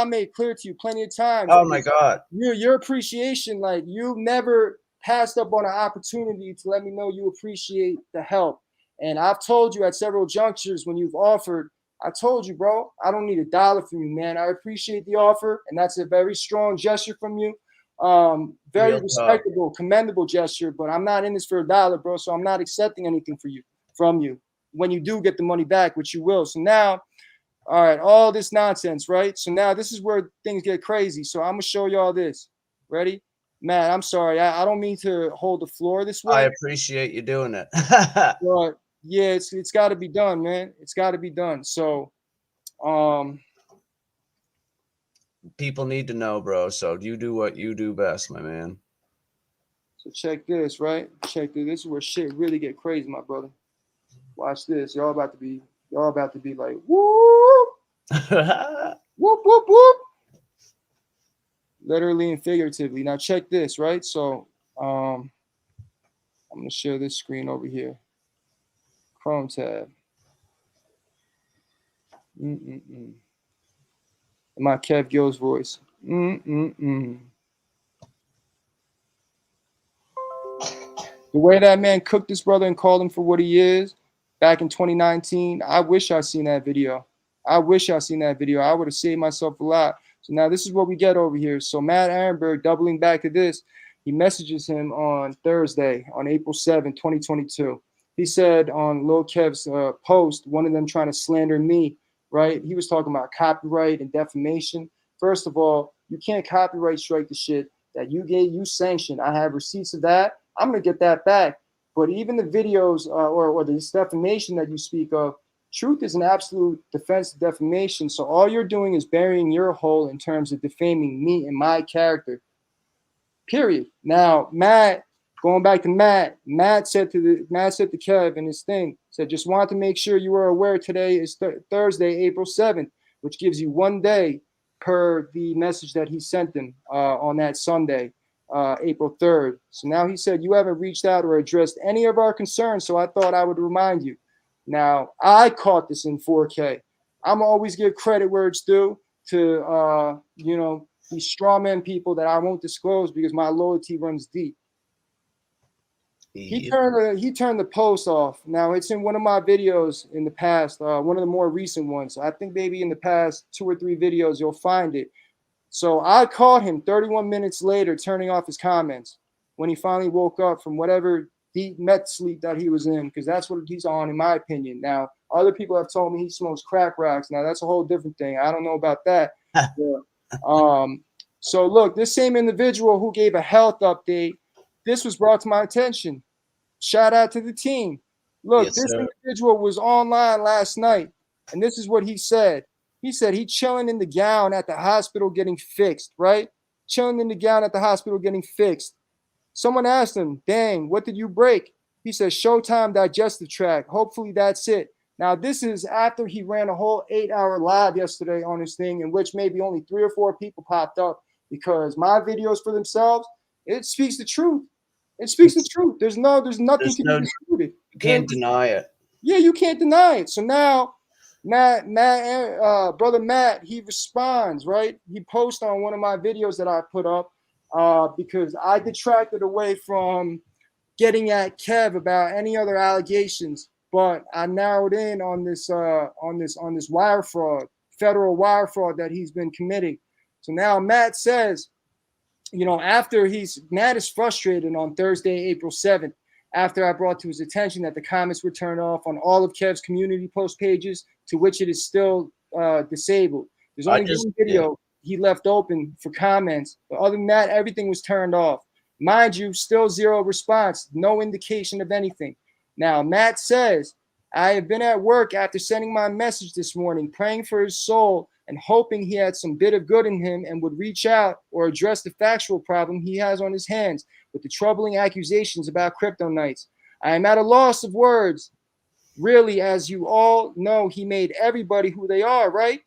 made clear to you plenty of times. Oh my God, your appreciation, like you never passed up on an opportunity to let me know you appreciate the help. And I've told you at several junctures when you've offered, I told you, bro, I don't need $1 from you, man. I appreciate the offer, and that's a very strong gesture from you. Very respectable, commendable gesture, but I'm not in this for $1, bro, so I'm not accepting anything from you when you do get the money back, which you will. So now, all right, all this nonsense, right? So now this is where things get crazy. So I'm going to show you all this. Ready? Matt, I'm sorry. I don't mean to hold the floor this way. I appreciate you doing it. But yeah, it's got to be done, man. It's got to be done. So, people need to know, bro. So you do what you do best, my man. So check this, right? Check this. This is where shit really get crazy, my brother. Watch this. Y'all about to be like, whoop, whoop, whoop, whoop. Literally and figuratively. Now check this, right? So, I'm gonna share this screen over here. Chrome tab. My Kev Gill's voice. The way that man cooked this brother and called him for what he is back in 2019, I wish I seen that video. I wish I seen that video. I would have saved myself a lot. So now this is what we get over here. So Matt Arenburg, doubling back to this, he messages him on Thursday, on April 7, 2022. He said on Lil Kev's post, one of them trying to slander me, right? He was talking about copyright and defamation. First of all, you can't copyright strike the shit that you sanctioned. I have receipts of that. I'm going to get that back. But even the videos or the defamation that you speak of, truth is an absolute defense of defamation. So all you're doing is burying your hole in terms of defaming me and my character. Period. Now, Matt, going back to Matt said to Kev in his thing, said, just wanted to make sure you were aware today is Thursday, April 7th, which gives you 1 day per the message that he sent them on that Sunday. April 3rd. So now he said, you haven't reached out or addressed any of our concerns, so I thought I would remind you. Now, I caught this in 4K. I'm always give credit where it's due to, these strawman people that I won't disclose because my loyalty runs deep. He turned the post off. Now, it's in one of my videos in the past, one of the more recent ones. I think maybe in the past 2 or 3 videos, you'll find it. So I caught him 31 minutes later turning off his comments when he finally woke up from whatever deep Met sleep that he was in, because that's what he's on, in my opinion. Now, other people have told me he smokes crack rocks. Now, that's a whole different thing. I don't know about that. So, look, this same individual who gave a health update, this was brought to my attention. Shout out to the team. Look, Yes, this sir. individual was online last night, and this is what he said. He said he chilling in the gown at the hospital getting fixed, right? Chilling in the gown at the hospital getting fixed. Someone asked him, dang, what did you break? He said, Showtime digestive tract. Hopefully that's it. Now, this is after he ran a whole 8-hour live yesterday on his thing, in which maybe only 3 or 4 people popped up, because my videos for themselves, it speaks the truth. It speaks the truth. There's nothing to be disputed. You can't deny it. Yeah, you can't deny it. So now, brother Matt, he responds, right? He posts on one of my videos that I put up because I detracted away from getting at Kev about any other allegations, but I narrowed in on this wire fraud, federal wire fraud that he's been committing. So now Matt says, after Matt is frustrated on Thursday, April 7th, after I brought to his attention that the comments were turned off on all of Kev's community post pages, to which it is still disabled. There's only one video he left open for comments, but other than that, everything was turned off. Mind you, still 0 response, no indication of anything. Now, Matt says, I have been at work after sending my message this morning, praying for his soul and hoping he had some bit of good in him and would reach out or address the factual problem he has on his hands with the troubling accusations about Crypto Knights. I am at a loss of words. Really, as you all know, he made everybody who they are, right?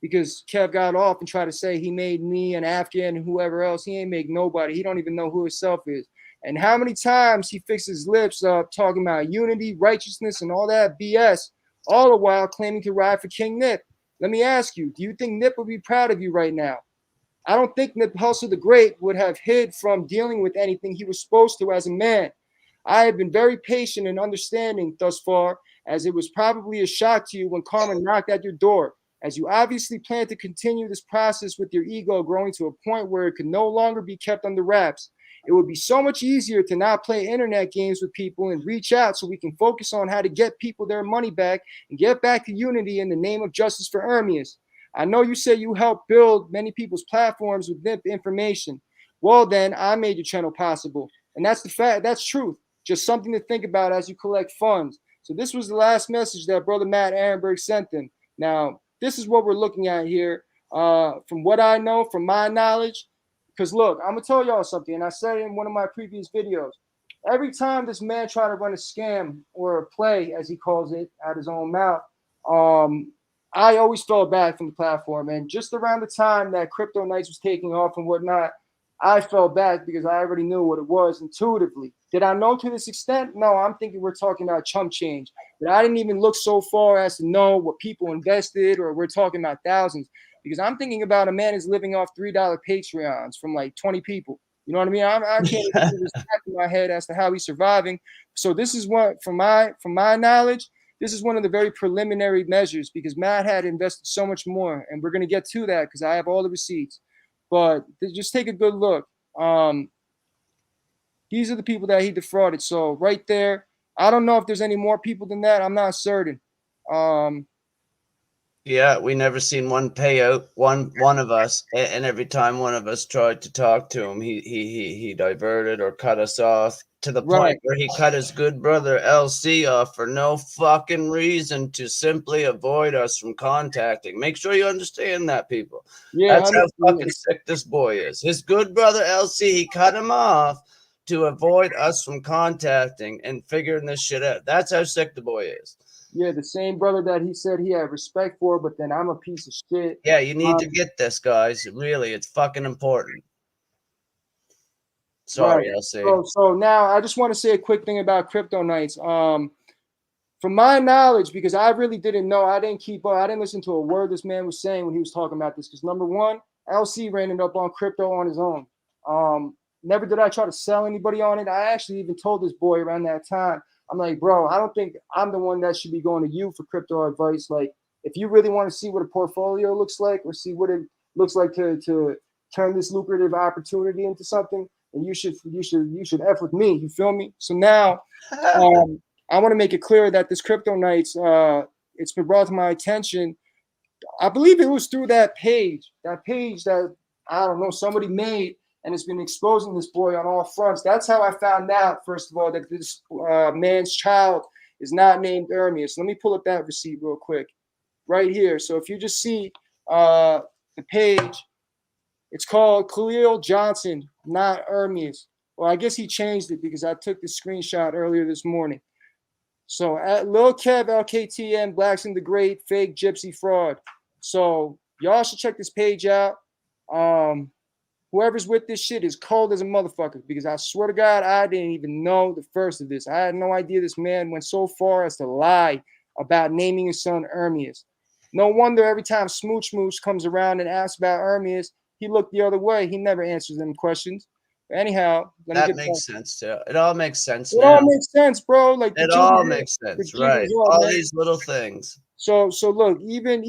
Because Kev got off and tried to say he made me and Afghan and whoever else. He ain't make nobody. He don't even know who himself is. And how many times he fixed his lips up talking about unity, righteousness, and all that BS, all the while claiming to ride for King Nip. Let me ask you, do you think Nip would be proud of you right now? I don't think Nip Hussle the Great would have hid from dealing with anything he was supposed to as a man. I have been very patient and understanding thus far, as it was probably a shock to you when Karma knocked at your door, as you obviously plan to continue this process with your ego growing to a point where it could no longer be kept under wraps. It would be so much easier to not play internet games with people and reach out so we can focus on how to get people their money back and get back to unity in the name of justice for Ermias. I know you say you helped build many people's platforms with NIP information. Well, then I made your channel possible. And that's the fact. That's truth. Just something to think about as you collect funds. So this was the last message that Brother Matt Arenburg sent them. Now, this is what we're looking at here. From what I know, from my knowledge, because look, I'm going to tell y'all something, and I said it in one of my previous videos. Every time this man tried to run a scam or a play, as he calls it, out his own mouth, I always felt bad from the platform. And just around the time that Crypto Knights was taking off and whatnot, I felt bad because I already knew what it was intuitively. Did I know to this extent? No, I'm thinking we're talking about chump change. But I didn't even look so far as to know what people invested, or we're talking about thousands. Because I'm thinking about a man is living off $3 Patreons from like 20 people. You know what I mean? I can't even do this back in my head as to how he's surviving. So this is what, from my knowledge, this is one of the very preliminary measures, because Matt had invested so much more, and we're going to get to that because I have all the receipts. But just take a good look. These are the people that he defrauded. So right there, I don't know if there's any more people than that. I'm not certain. Yeah, we never seen one payout. One of us, and every time one of us tried to talk to him, he diverted or cut us off, to the point where he cut his good brother LC off for no fucking reason, to simply avoid us from contacting. Make sure you understand that, people. Yeah, that's how fucking sick this boy is. His good brother LC, he cut him off to avoid us from contacting and figuring this shit out. That's how sick the boy is. Yeah, the same brother that he said he had respect for, but then I'm a piece of shit. Yeah, you need to get this, guys. Really, it's fucking important. Sorry, Right. LC. So now I just want to say a quick thing about Crypto Nights. From my knowledge, because I really didn't know, I didn't keep up, I didn't listen to a word this man was saying when he was talking about this. Because number one, LC ran it up on crypto on his own. Never did I try to sell anybody on it. I actually even told this boy around that time, I'm like, bro, I don't think I'm the one that should be going to you for crypto advice. Like, if you really want to see what a portfolio looks like or see what it looks like to turn this lucrative opportunity into something, then you should F with me. You feel me? So now, I want to make it clear that this Crypto Nights, it's been brought to my attention. I believe it was through that page that I don't know somebody made, and it's been exposing this boy on all fronts. That's how I found out, first of all, that this man's child is not named Ermias. Let me pull up that receipt real quick, right here. So if you just see the page, it's called Khalil Johnson, not Ermias. Well, I guess he changed it because I took the screenshot earlier this morning. So at Lil Kev, Lktm, Blaxon the Great, fake gypsy fraud. So y'all should check this page out. Whoever's with this shit is cold as a motherfucker, because I swear to God, I didn't even know the first of this. I had no idea this man went so far as to lie about naming his son Ermias. No wonder every time Smooch Mooch comes around and asks about Ermias, he looked the other way. He never answers them questions. Anyhow, that makes sense too. It all makes sense It now. all makes sense, bro. Like it all makes sense, right? All man. These little things. So look, even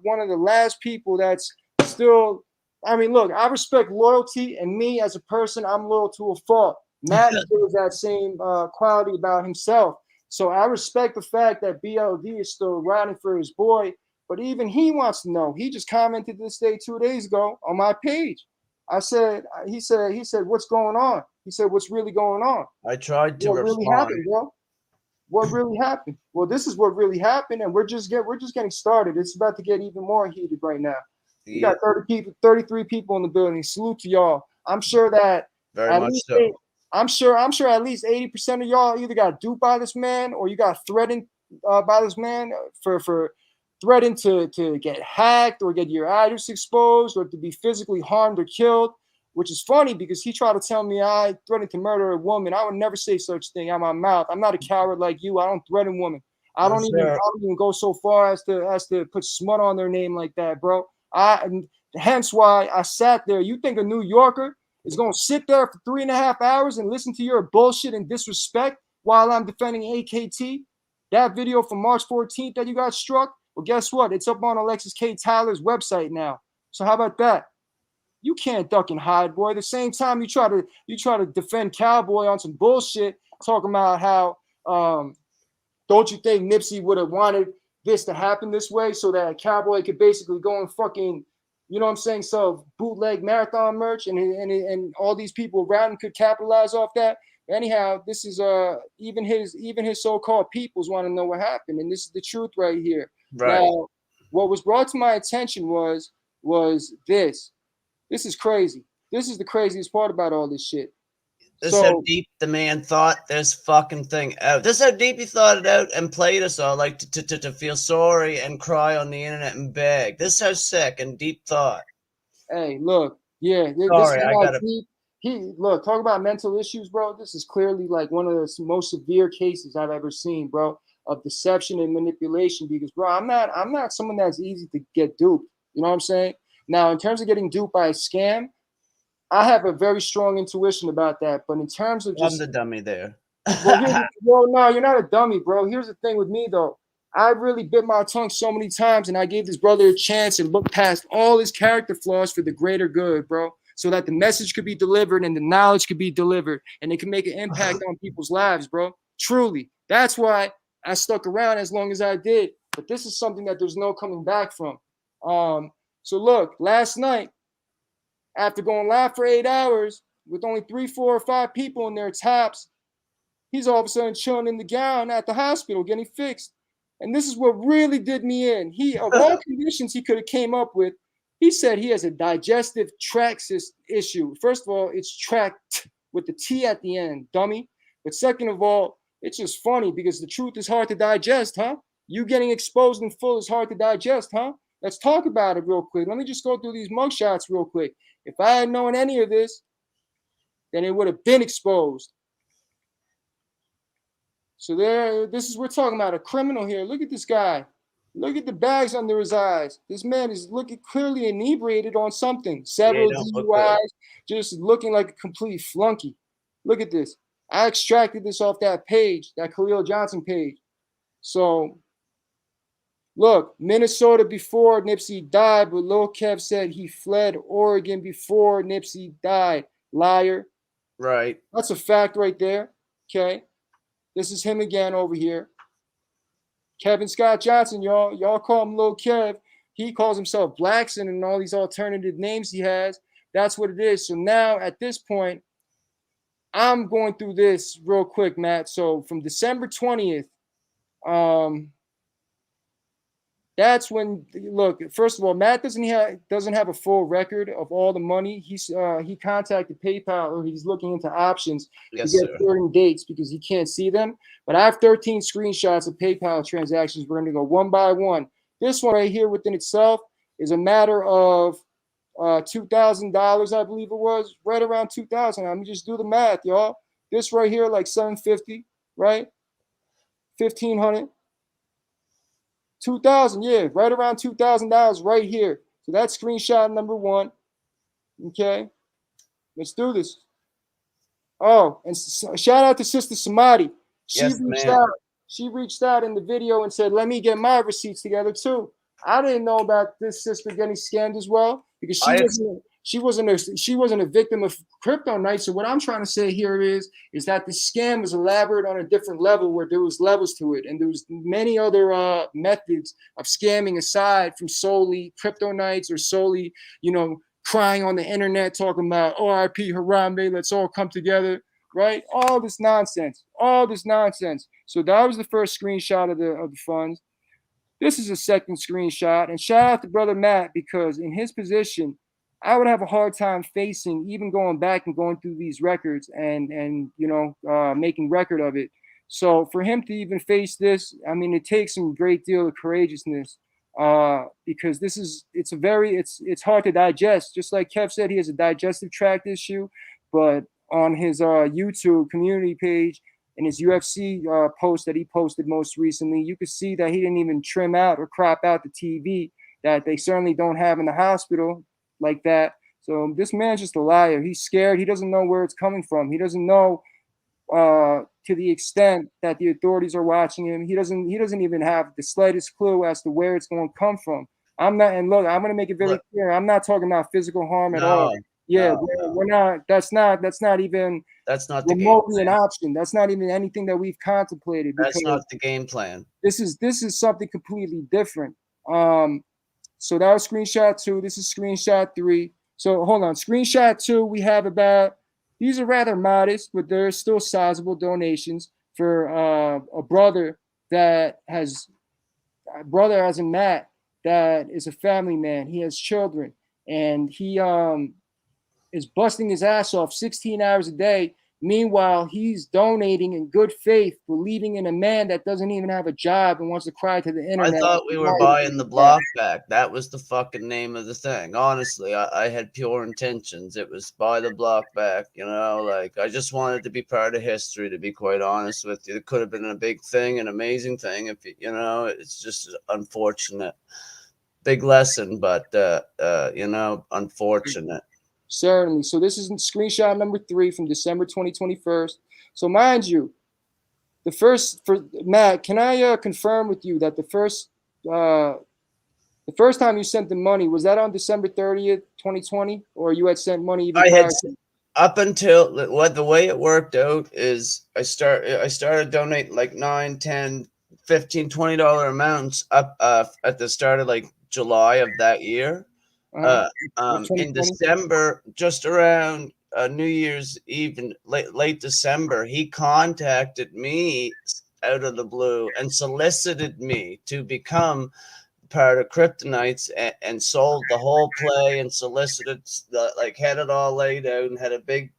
one of the last people that's still, I mean, look, I respect loyalty, and me as a person, I'm loyal to a fault. Matt feels that same quality about himself. So I respect the fact that BLD is still riding for his boy, but even he wants to know. He just commented this day 2 days ago on my page. He said, what's going on? He said, what's really going on? I tried to what respond. Really happened, bro? What really happened? Well, this is what really happened, and we're just getting started. It's about to get even more heated right now. We got 33 people in the building. Salute to y'all. I'm sure that very much so. I'm sure at least 80% of y'all either got duped by this man or you got threatened by this man for threatened to get hacked or get your address exposed or to be physically harmed or killed, which is funny because he tried to tell me I threatened to murder a woman. I would never say such thing out of my mouth. I'm not a coward like you. I don't threaten women. I don't even go so far as to put smut on their name like that, bro. Hence why I sat there. You think a New Yorker is going to sit there for 3.5 hours and listen to your bullshit and disrespect while I'm defending AKT? That video from March 14th that you got struck? Well, guess what? It's up on Alexis K. Tyler's website now. So how about that? You can't duck and hide, boy. At the same time, you try to defend Cowboy on some bullshit, talking about how don't you think Nipsey would have wanted this to happen this way so that Cowboy could basically go and fucking, you know what I'm saying, sell bootleg marathon merch and all these people around him could capitalize off that. Anyhow, this is even his so-called peoples want to know what happened, and this is the truth right here. Right. Now, what was brought to my attention was this. This is crazy. This is the craziest part about all this shit. This is how deep the man thought this fucking thing out. This is how deep he thought it out and played us all like to feel sorry and cry on the internet and beg. This is how sick and deep thought. Hey, look, yeah, sorry, this is how deep. Look, talk about mental issues, bro. This is clearly like one of the most severe cases I've ever seen, bro, of deception and manipulation. Because, bro, I'm not someone that's easy to get duped. You know what I'm saying? Now, in terms of getting duped by a scam, I have a very strong intuition about that. But in terms of I'm the dummy there. Well, no, you're not a dummy, bro. Here's the thing with me, though. I really bit my tongue so many times, and I gave this brother a chance and looked past all his character flaws for the greater good, bro, so that the message could be delivered and the knowledge could be delivered, and it can make an impact on people's lives, bro. Truly. That's why I stuck around as long as I did. But this is something that there's no coming back from. So look, last night, after going live for 8 hours with only 3, 4, or 5 people in their tops, he's all of a sudden chilling in the gown at the hospital getting fixed. And this is what really did me in. He, of all conditions he could have came up with, he said he has a digestive tract issue. First of all, it's tract with the T at the end, dummy. But second of all, it's just funny because the truth is hard to digest, huh? You getting exposed in full is hard to digest, huh? Let's talk about it real quick. Let me just go through these mugshots real quick. If I had known any of this, then it would have been exposed. So we're talking about a criminal here. Look at this guy. Look at the bags under his eyes. This man is looking clearly inebriated on something. Several DUIs, just looking like a complete flunky. Look at this. I extracted this off that page, that Khalil Johnson page. So, look, Minnesota before Nipsey died, but Lil Kev said he fled Oregon before Nipsey died. Liar. Right. That's a fact right there. Okay. This is him again over here. Kevin Scott Johnson, y'all. Y'all call him Lil Kev. He calls himself Blaxon and all these alternative names he has. That's what it is. So now at this point, I'm going through this real quick, Matt. So from December 20th, that's when, look, first of all, Matt doesn't have a full record of all the money. He contacted PayPal, or he's looking into options to get certain dates because he can't see them. But I have 13 screenshots of PayPal transactions. We're going to go one by one. This one right here within itself is a matter of $2,000, I believe it was, right around 2,000. Let me just do the math, y'all. This right here, like 750, right? 1,500. 2,000, yeah, right around $2,000 right here. So that's screenshot number one. Okay, let's do this. Oh, and shout out to Sister Samadhi. She reached out in the video and said, "Let me get my receipts together too." I didn't know about this sister getting scammed as well because she wasn't a victim of crypto night. So what I'm trying to say here is that the scam was elaborate on a different level where there was levels to it, and there was many other methods of scamming aside from solely crypto nights or solely, crying on the internet talking about RIP Harambe, let's all come together, right? All this nonsense. So that was the first screenshot of the funds. This is a second screenshot, and shout out to Brother Matt, because in his position, I would have a hard time facing even going back and going through these records and making record of it. So for him to even face this, I mean, it takes some great deal of courageousness because it's hard to digest. Just like Kev said, he has a digestive tract issue, but on his YouTube community page, in his UFC post that he posted most recently, you could see that he didn't even trim out or crop out the TV that they certainly don't have in the hospital like that. So this man's just a liar. He's scared. He doesn't know where it's coming from. He doesn't know to the extent that the authorities are watching him. He doesn't even have the slightest clue as to where it's going to come from. I'm not, and look, I'm going to make it very clear. I'm not talking about physical harm at all. Yeah, we're not. That's not even. That's not the remotely an option. That's not even anything that we've contemplated. That's not the game plan. This is something completely different. So that was screenshot 2. This is screenshot 3. So hold on. Screenshot 2, we have about, these are rather modest, but they're still sizable donations for a brother as in Matt, that is a family man. He has children, and he is busting his ass off 16 hours a day. Meanwhile, he's donating in good faith, believing in a man that doesn't even have a job and wants to cry to the internet. I thought we were buying the block back. That was the fucking name of the thing. Honestly, I had pure intentions. It was buy the block back, like I just wanted to be part of history, to be quite honest with you. It could have been a big thing, an amazing thing. If it's just unfortunate. Big lesson, but unfortunate. Certainly. So this is screenshot number 3 from December 2021. So mind you, for Matt, can I confirm with you that the first time you sent the money, was that on December 30th, 2020, or you had sent money even prior? Up until the way it worked out is I started donating like $9, $10, $15, $20 amounts up at the start of like July of that year. In December, just around New Year's Eve, late December, he contacted me out of the blue and solicited me to become part of Kryptonites and sold the whole play and solicited, had it all laid out and had a big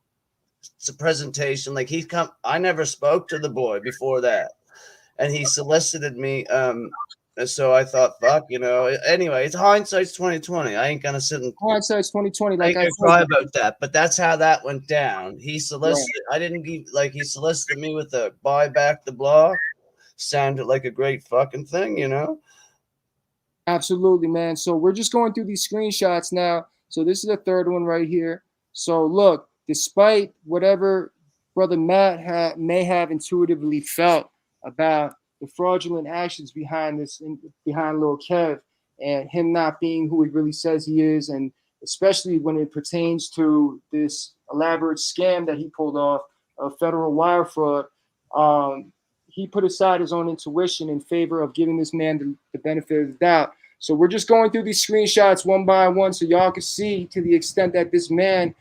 presentation. I never spoke to the boy before that, and he solicited me And so I thought, fuck, you know. Anyway, it's hindsight's 2020. I ain't gonna sit and Hindsight's 2020, I like ain't I gonna told cry you. about that. But that's how that went down. He Right. solicited. I didn't give like he solicited me with a buy back the block. Sounded like a great fucking thing, you know. Absolutely, man. So we're just going through these screenshots now. So this is the third one right here. So look, despite whatever Brother Matt may have intuitively felt about the fraudulent actions behind behind Lil Kev, and him not being who he really says he is, and especially when it pertains to this elaborate scam that he pulled off of federal wire fraud, um, he put aside his own intuition in favor of giving this man the benefit of the doubt. So we're just going through these screenshots one by one so y'all can see to the extent that this man,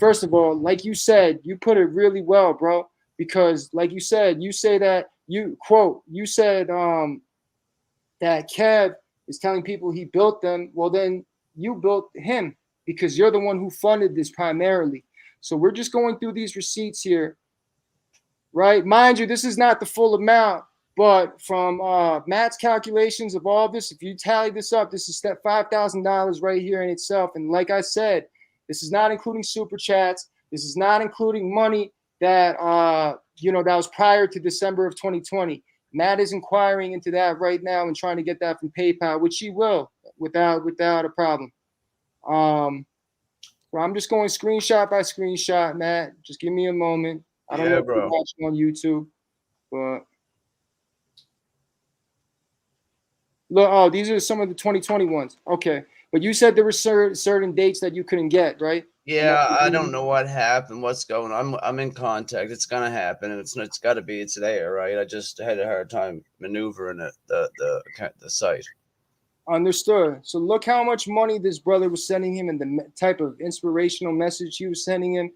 first of all, like you said, you put it really well, bro. Because like you said, you say that you said that Kev is telling people he built them. Well, then you built him because you're the one who funded this primarily. So we're just going through these receipts here, right? Mind you, this is not the full amount, but from Matt's calculations of all this, if you tally this up, this is $5,000 right here in itself. And like I said, this is not including super chats. This is not including money that that was prior to December of 2020. Matt is inquiring into that right now and trying to get that from PayPal, which he will without a problem. Well, I'm just going screenshot by screenshot, Matt. Just give me a moment. I don't know Yeah, if you're bro. watching on YouTube, but look, oh, these are some of the 2020 ones. Okay, but you said there were certain dates that you couldn't get, right? Yeah, I don't know what happened, what's going on. I'm in contact. It's gonna happen, and it's got to be. It's there, right? I just had a hard time maneuvering the site. Understood. So look how much money this brother was sending him and the type of inspirational message he was sending him.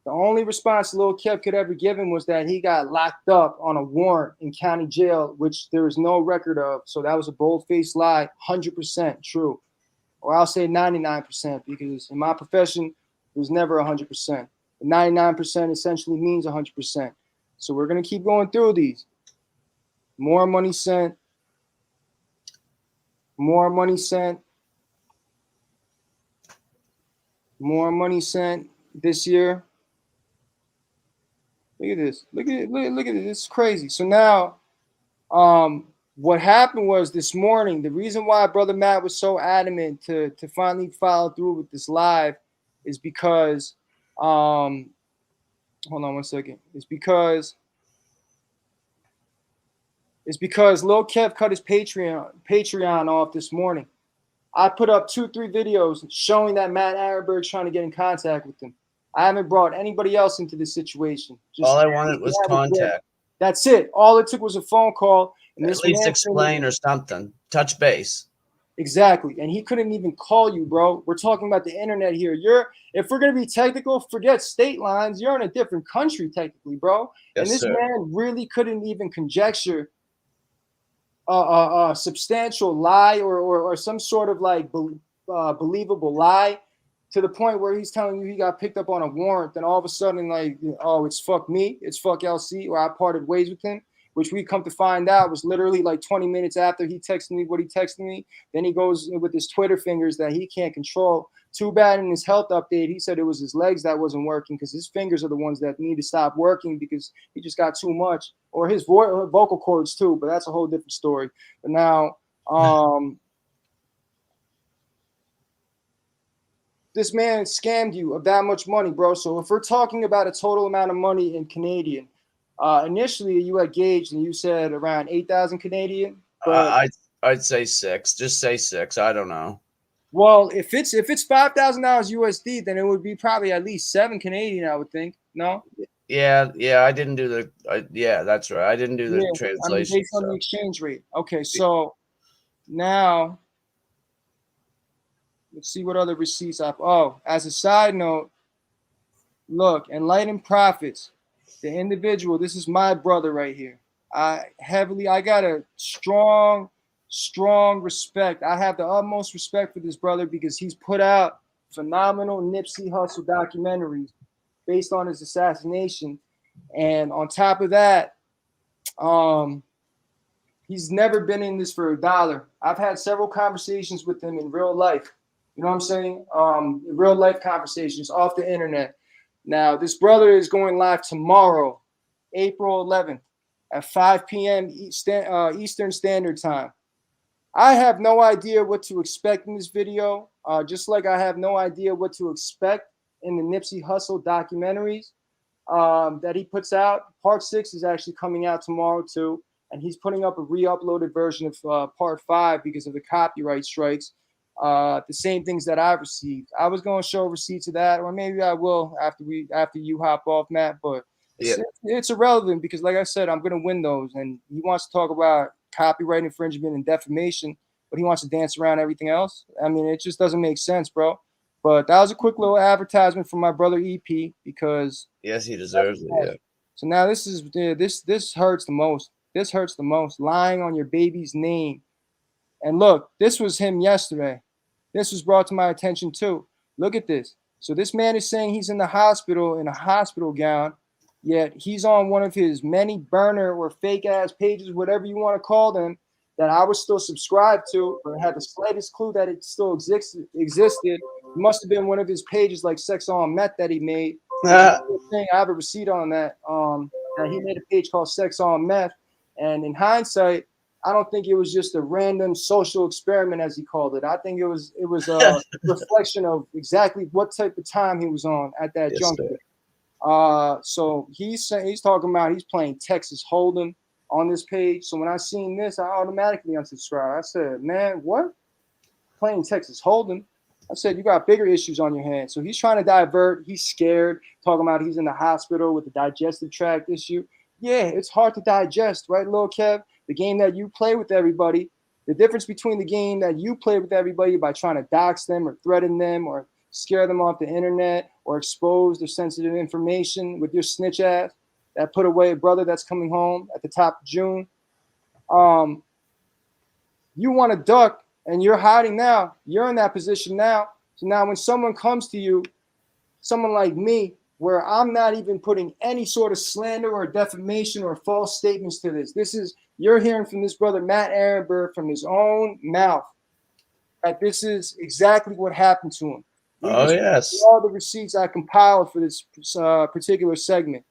The only response Lil Kev could ever give him was that he got locked up on a warrant in county jail, which there is no record of. So that was a bold-faced lie, 100% true. Or I'll say 99% because in my profession, there's never 100%. 99% essentially means 100%. So we're going to keep going through these. More money sent. More money sent. More money sent this year. Look at this. Look at it. It's crazy. So now, what happened was this morning, the reason why Brother Matt was so adamant to finally follow through with this live is because, hold on one second. It's because Lil Kev cut his Patreon off this morning. I put up 2-3 videos showing that Matt Arenburg's trying to get in contact with him. I haven't brought anybody else into this situation. All I wanted was contact. That's it. All it took was a phone call. And At least explain or something. Touch base. Exactly. And he couldn't even call you, bro. We're talking about the internet here. If we're going to be technical, forget state lines. You're in a different country, technically, bro. Yes, and this sir. man really couldn't even conjecture a substantial lie or some sort of like believable lie to the point where he's telling you he got picked up on a warrant. Then all of a sudden, like, oh, it's fuck me, it's fuck LC, or I parted ways with him, which we come to find out was literally like 20 minutes after he texted me what he texted me. Then he goes with his Twitter fingers that he can't control. Too bad in his health update, he said it was his legs that wasn't working because his fingers are the ones that need to stop working because he just got too much, or his vocal cords too, but that's a whole different story. But now, this man scammed you of that much money, bro. So if we're talking about a total amount of money in Canadian, initially you had gauged and you said around 8,000 Canadian. But I'd say 6. Just say 6. I don't know. Well, if it's $5,000 USD, then it would be probably at least 7 Canadian, I would think. No. Yeah. I didn't do the. Yeah, that's right. I didn't do the translation. I mean, based on the exchange rate. Okay, so now let's see what other receipts I've. Oh, as a side note, look, Enlightened Profits, the individual. This is my brother right here. I got a strong respect. I have the utmost respect for this brother because he's put out phenomenal Nipsey Hussle documentaries based on his assassination. And on top of that, He's never been in this for a dollar. I've had several conversations with him in real life. You know what I'm saying? Real life conversations off the internet. Now, this brother is going live tomorrow, April 11th at 5 p.m. Eastern Standard Time. I have no idea what to expect in this video, just like I have no idea what to expect in the Nipsey Hussle documentaries that he puts out. Part 6 is actually coming out tomorrow too, and he's putting up a re-uploaded version of Part 5 because of the copyright strikes. The same things that I've received. I was going to show receipts of that, or maybe I will after you hop off, Matt. But it's irrelevant because, like I said, I'm going to win those. And he wants to talk about copyright infringement and defamation, but he wants to dance around everything else. I mean, it just doesn't make sense, bro. But that was a quick little advertisement for my brother EP because yes, he deserves it. Yeah. So now this hurts the most. This hurts the most. Lying on your baby's name. And look, this was him yesterday. This was brought to my attention too. Look at this. So this man is saying he's in the hospital in a hospital gown, yet he's on one of his many burner or fake ass pages, whatever you want to call them, that I was still subscribed to or had the slightest clue that it still existed. It must have been one of his pages like Sex on Meth that he made. I have a receipt on that. That he made a page called Sex on Meth. And in hindsight, I don't think it was just a random social experiment, as he called it. I think it was a reflection of exactly what type of time he was on at that juncture. So he's talking about he's playing Texas Hold'em on this page. So when I seen this, I automatically unsubscribed. I said, man, what? Playing Texas Hold'em? I said, you got bigger issues on your hands. So he's trying to divert. He's scared, talking about he's in the hospital with the digestive tract issue. Yeah, it's hard to digest, right, Lil Kev? The game that you play with everybody, the difference between the game that you play with everybody by trying to dox them or threaten them or scare them off the internet or expose their sensitive information with your snitch ass that put away a brother that's coming home at the top of June. You want to duck and you're hiding now. You're in that position now. So now when someone comes to you, someone like me, where I'm not even putting any sort of slander or defamation or false statements to this. You're hearing from this brother, Matt Arenburg, from his own mouth, that this is exactly what happened to him. Yes. All the receipts I compiled for this particular segment.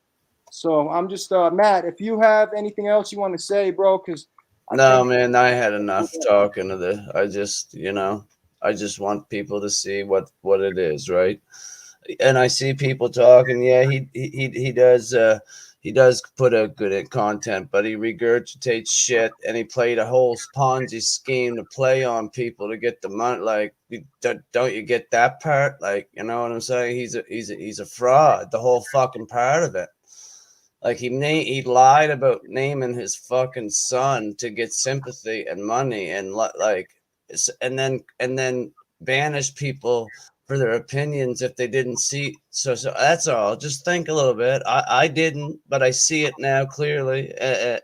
So I'm just, Matt, if you have anything else you want to say, bro, because man, I had enough talking to this. I just want people to see what it is, right? And I see people talking. Yeah, he does put out good content, but he regurgitates shit, and he played a whole Ponzi scheme to play on people to get the money. Like, don't you get that part? Like, you know what I'm saying? He's a fraud. The whole fucking part of it. Like he lied about naming his fucking son to get sympathy and money, and and then banish people for their opinions if they didn't see. So that's all. Just think a little bit. I didn't, but I see it now clearly,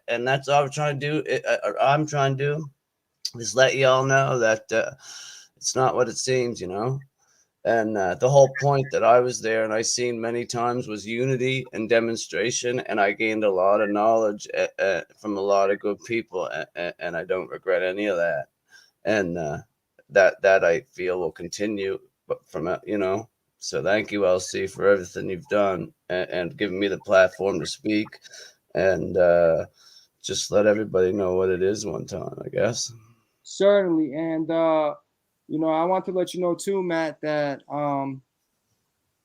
and that's all I'm trying to do. I'm trying to do is let y'all know that it's not what it seems, you know. And the whole point that I was there and I seen many times was unity and demonstration, and I gained a lot of knowledge from a lot of good people, and I don't regret any of that. And that I feel will continue. But from so thank you, LC, for everything you've done and giving me the platform to speak, and just let everybody know what it is one time, I guess. Certainly. And I want to let you know too, Matt, that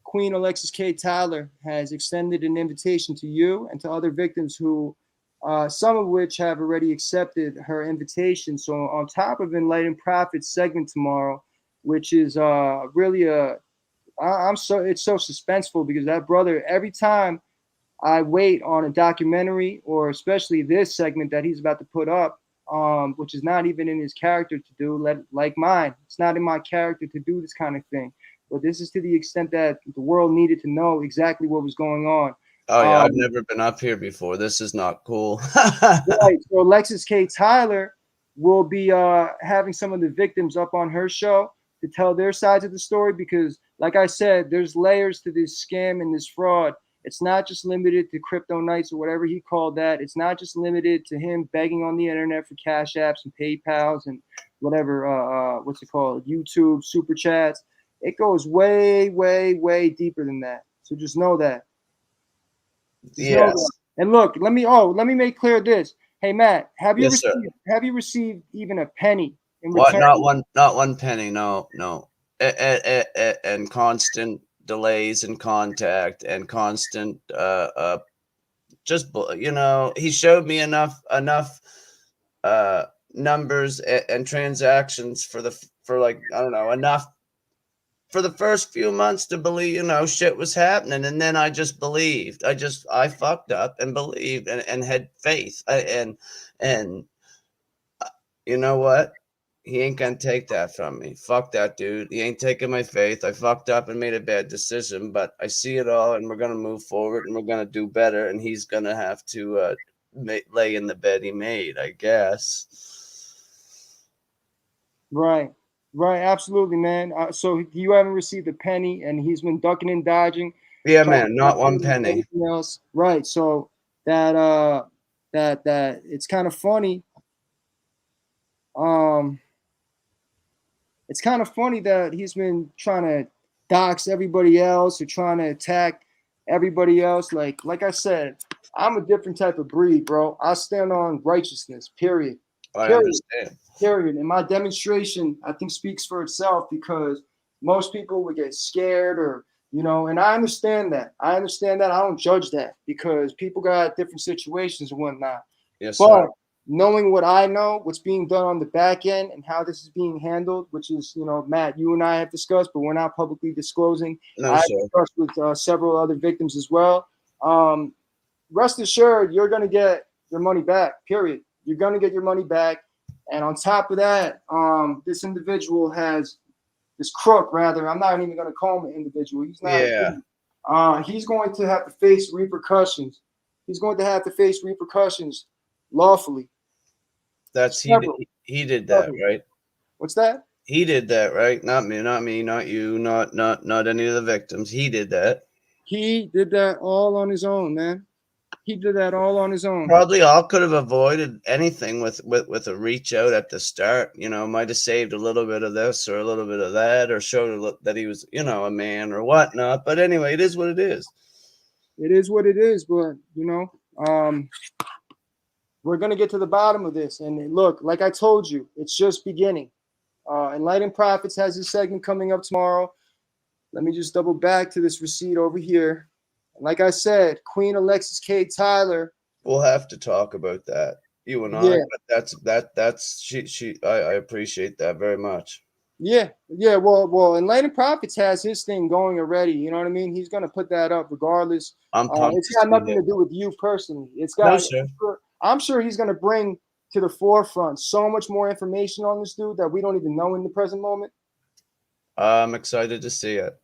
Queen Alexis K. Tyler has extended an invitation to you and to other victims who some of which have already accepted her invitation. So on top of Enlightened Prophets segment tomorrow, which is really it's so suspenseful because that brother, every time I wait on a documentary or especially this segment that he's about to put up, which is not even in his character to do, like mine. It's not in my character to do this kind of thing. But this is to the extent that the world needed to know exactly what was going on. Oh, yeah, I've never been up here before. This is not cool. Right. So Alexis K. Tyler will be having some of the victims up on her show to tell their sides of the story because, like I said, there's layers to this scam and this fraud. It's not just limited to crypto nights or whatever he called that. It's not just limited to him begging on the internet for cash apps and PayPals and whatever, what's it called, YouTube, super chats. It goes way, way, way deeper than that. So just know that. Just know Yes. that. And look, let me make clear this. Hey Matt, Yes, sir. have you received even a penny in What? return? Not one penny. No, no. And constant delays in contact and constant just he showed me enough numbers and transactions for like, I don't know, enough for the first few months to believe, shit was happening. And then I just believed. I fucked up and believed and had faith. And you know what? He ain't gonna take that from me. Fuck that dude. He ain't taking my faith. I fucked up and made a bad decision, but I see it all, and we're gonna move forward, and we're gonna do better. And he's gonna have to lay in the bed he made, I guess. Right, right, absolutely, man. So you haven't received a penny, and he's been ducking and dodging. Yeah, man, not one penny. Else. Right. So that that it's kind of funny. It's kind of funny that he's been trying to dox everybody else or trying to attack everybody else. Like I said, I'm a different type of breed, bro. I stand on righteousness. Period. I understand. Period. And my demonstration, I think, speaks for itself, because most people would get scared or, and I understand that. I don't judge that, because people got different situations and whatnot. Yes, but sir. Knowing what I know, what's being done on the back end and how this is being handled, which is, Matt, you and I have discussed, but we're not publicly disclosing. No, I've sir. discussed with several other victims as well. Rest assured, you're going to get your money back, period. You're going to get your money back. And on top of that, this individual has this crook, rather. I'm not even going to call him an individual. He's not. Yeah. He's going to have to face repercussions. He's going to have to face repercussions lawfully. He did that, right? What's that? He did that, right? Not me, not you, not any of the victims. He did that. He did that all on his own, man. He did that all on his own. Probably all could have avoided anything with a reach out at the start. Might have saved a little bit of this or a little bit of that, or showed that he was, a man or whatnot. But anyway, it is what it is. It is what it is. But we're gonna get to the bottom of this. And look, like I told you, it's just beginning. Enlightened Profits has his segment coming up tomorrow. Let me just double back to this receipt over here. And like I said, Queen Alexis K. Tyler. We'll have to talk about that, you and I. But that's she. I appreciate that very much. Yeah. Well, Enlightened Profits has his thing going already. You know what I mean? He's gonna put that up regardless. I'm pumped. It's got nothing to do with you personally. It's got. No, I'm sure he's gonna bring to the forefront so much more information on this dude that we don't even know in the present moment. I'm excited to see it.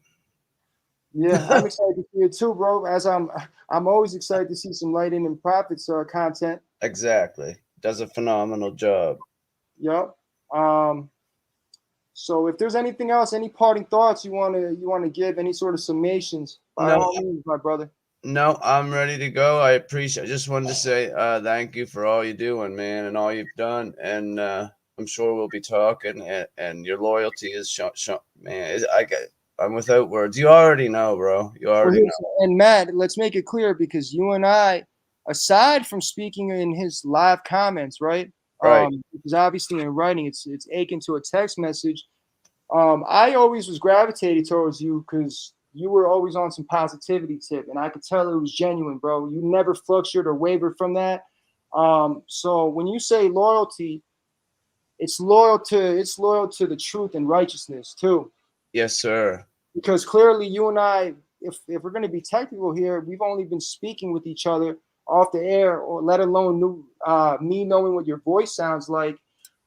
Yeah, I'm excited to see it too, bro. As I'm always excited to see some Enlightened Profits content. Exactly. Does a phenomenal job. Yep. So if there's anything else, any parting thoughts you want to give, any sort of summations, by all means, my brother. No, I'm ready to go. I just wanted to say thank you for all you're doing, man, and all you've done. And I'm sure we'll be talking. And your loyalty is man. I'm without words. You already know, bro. You already know. And Matt, let's make it clear, because you and I, aside from speaking in his live comments, right? Right. Because obviously in writing, it's akin to a text message. I always was gravitated towards you because you were always on some positivity tip, and I could tell it was genuine, bro. You never fluctuated or wavered from that. So when you say loyalty, it's loyal to the truth and righteousness too. Yes, sir. Because clearly you and I, if we're going to be technical here, we've only been speaking with each other off the air, or let alone me knowing what your voice sounds like.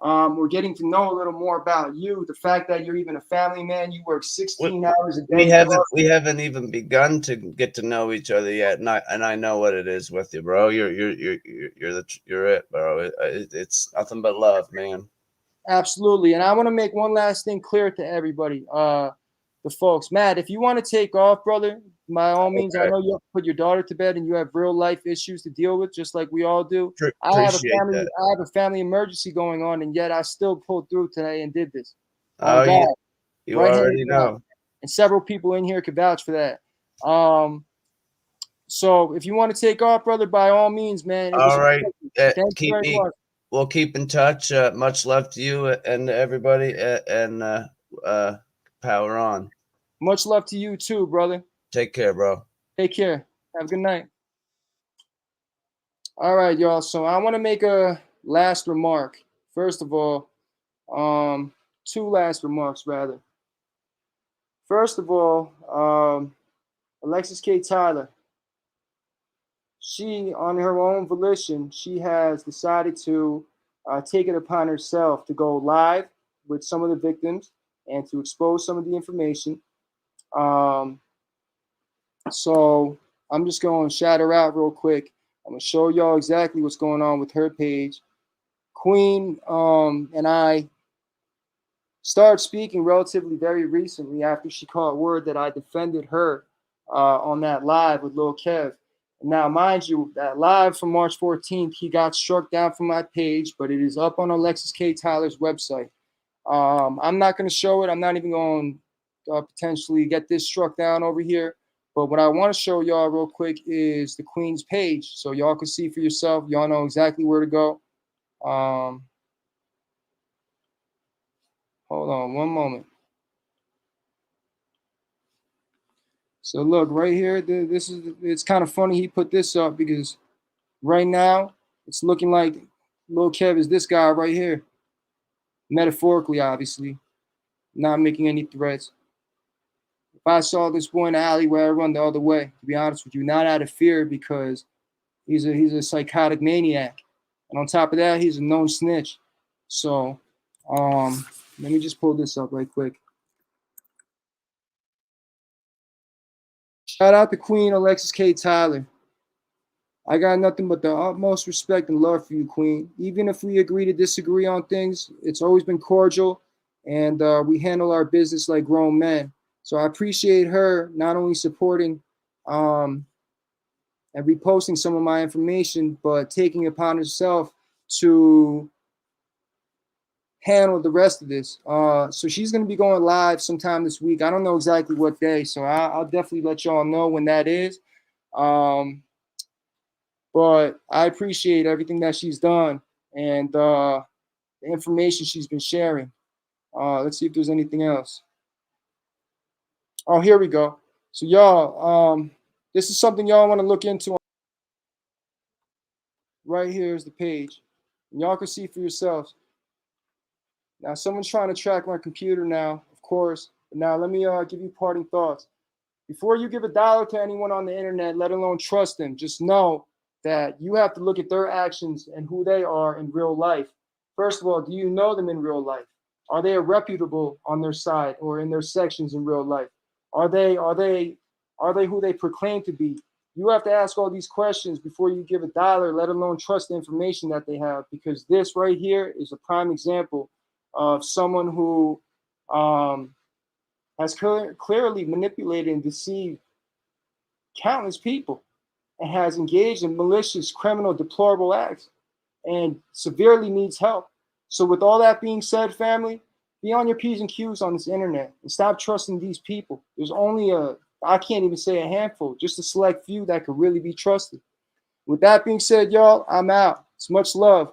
We're getting to know a little more about you. The fact that you're even a family man, you work 16 hours a day. We haven't even begun to get to know each other yet, and I know what it is with you, bro. You're it, bro. It's nothing but love, man. Absolutely. And I want to make one last thing clear to everybody. The the folks. Matt, if you want to take off, brother, by all means, Okay. I know you have to put your daughter to bed and you have real life issues to deal with, just like we all do. Appreciate that. I have a family emergency going on, and yet I still pulled through today and did this. Oh, God, you already know. and several people in here could vouch for that. So if you want to take off, brother, by all means, man. All right. Thank you very much. We'll keep in touch. Much love to you and everybody, and power on. Much love to you too, brother. Take care, bro. Take care. Have a good night. All right, y'all. So I want to make a last remark. First of all, two last remarks, rather. First of all, Alexis K. Tyler, she, on her own volition, she has decided to take it upon herself to go live with some of the victims and to expose some of the information. So I'm just going to shout her out real quick. I'm going to show y'all exactly what's going on with her page. Queen and I started speaking relatively very recently after she caught word that I defended her on that live with Lil Kev. Now, mind you, that live from March 14th, he got struck down from my page, but it is up on Alexis K. Tyler's website. I'm not going to show it. I'm not even going to potentially get this struck down over here. But what I want to show y'all real quick is the Queen's page, so y'all can see for yourself. Y'all know exactly where to go. Hold on one moment. So look right here. It's kind of funny he put this up because right now it's looking like Lil Kev is this guy right here. Metaphorically, obviously, not making any threats. If I saw this boy in the alleyway, I'd run the other way. To be honest with you, not out of fear because he's a psychotic maniac, and on top of that, he's a known snitch. So, let me just pull this up right quick. Shout out to Queen Alexis K. Tyler. I got nothing but the utmost respect and love for you, Queen. Even if we agree to disagree on things, it's always been cordial, and we handle our business like grown men. So I appreciate her not only supporting and reposting some of my information, but taking it upon herself to handle the rest of this. So she's going to be going live sometime this week. I don't know exactly what day, so I'll definitely let y'all know when that is. But I appreciate everything that she's done and the information she's been sharing. Let's see if there's anything else. Oh, here we go. So y'all, this is something y'all want to look into. Right here is the page. And y'all can see for yourselves. Now, someone's trying to track my computer now, of course. But now let me give you parting thoughts. Before you give $1 to anyone on the internet, let alone trust them, just know that you have to look at their actions and who they are in real life. First of all, do you know them in real life? Are they reputable on their side or in their sections in real life? Are they who they proclaim to be? You have to ask all these questions before you give $1, let alone trust the information that they have, because this right here is a prime example of someone who has clearly manipulated and deceived countless people and has engaged in malicious, criminal, deplorable acts and severely needs help. So with all that being said, family, be on your P's and Q's on this internet and stop trusting these people. There's only I can't even say a handful, just a select few that could really be trusted. With that being said, y'all, I'm out. It's much love.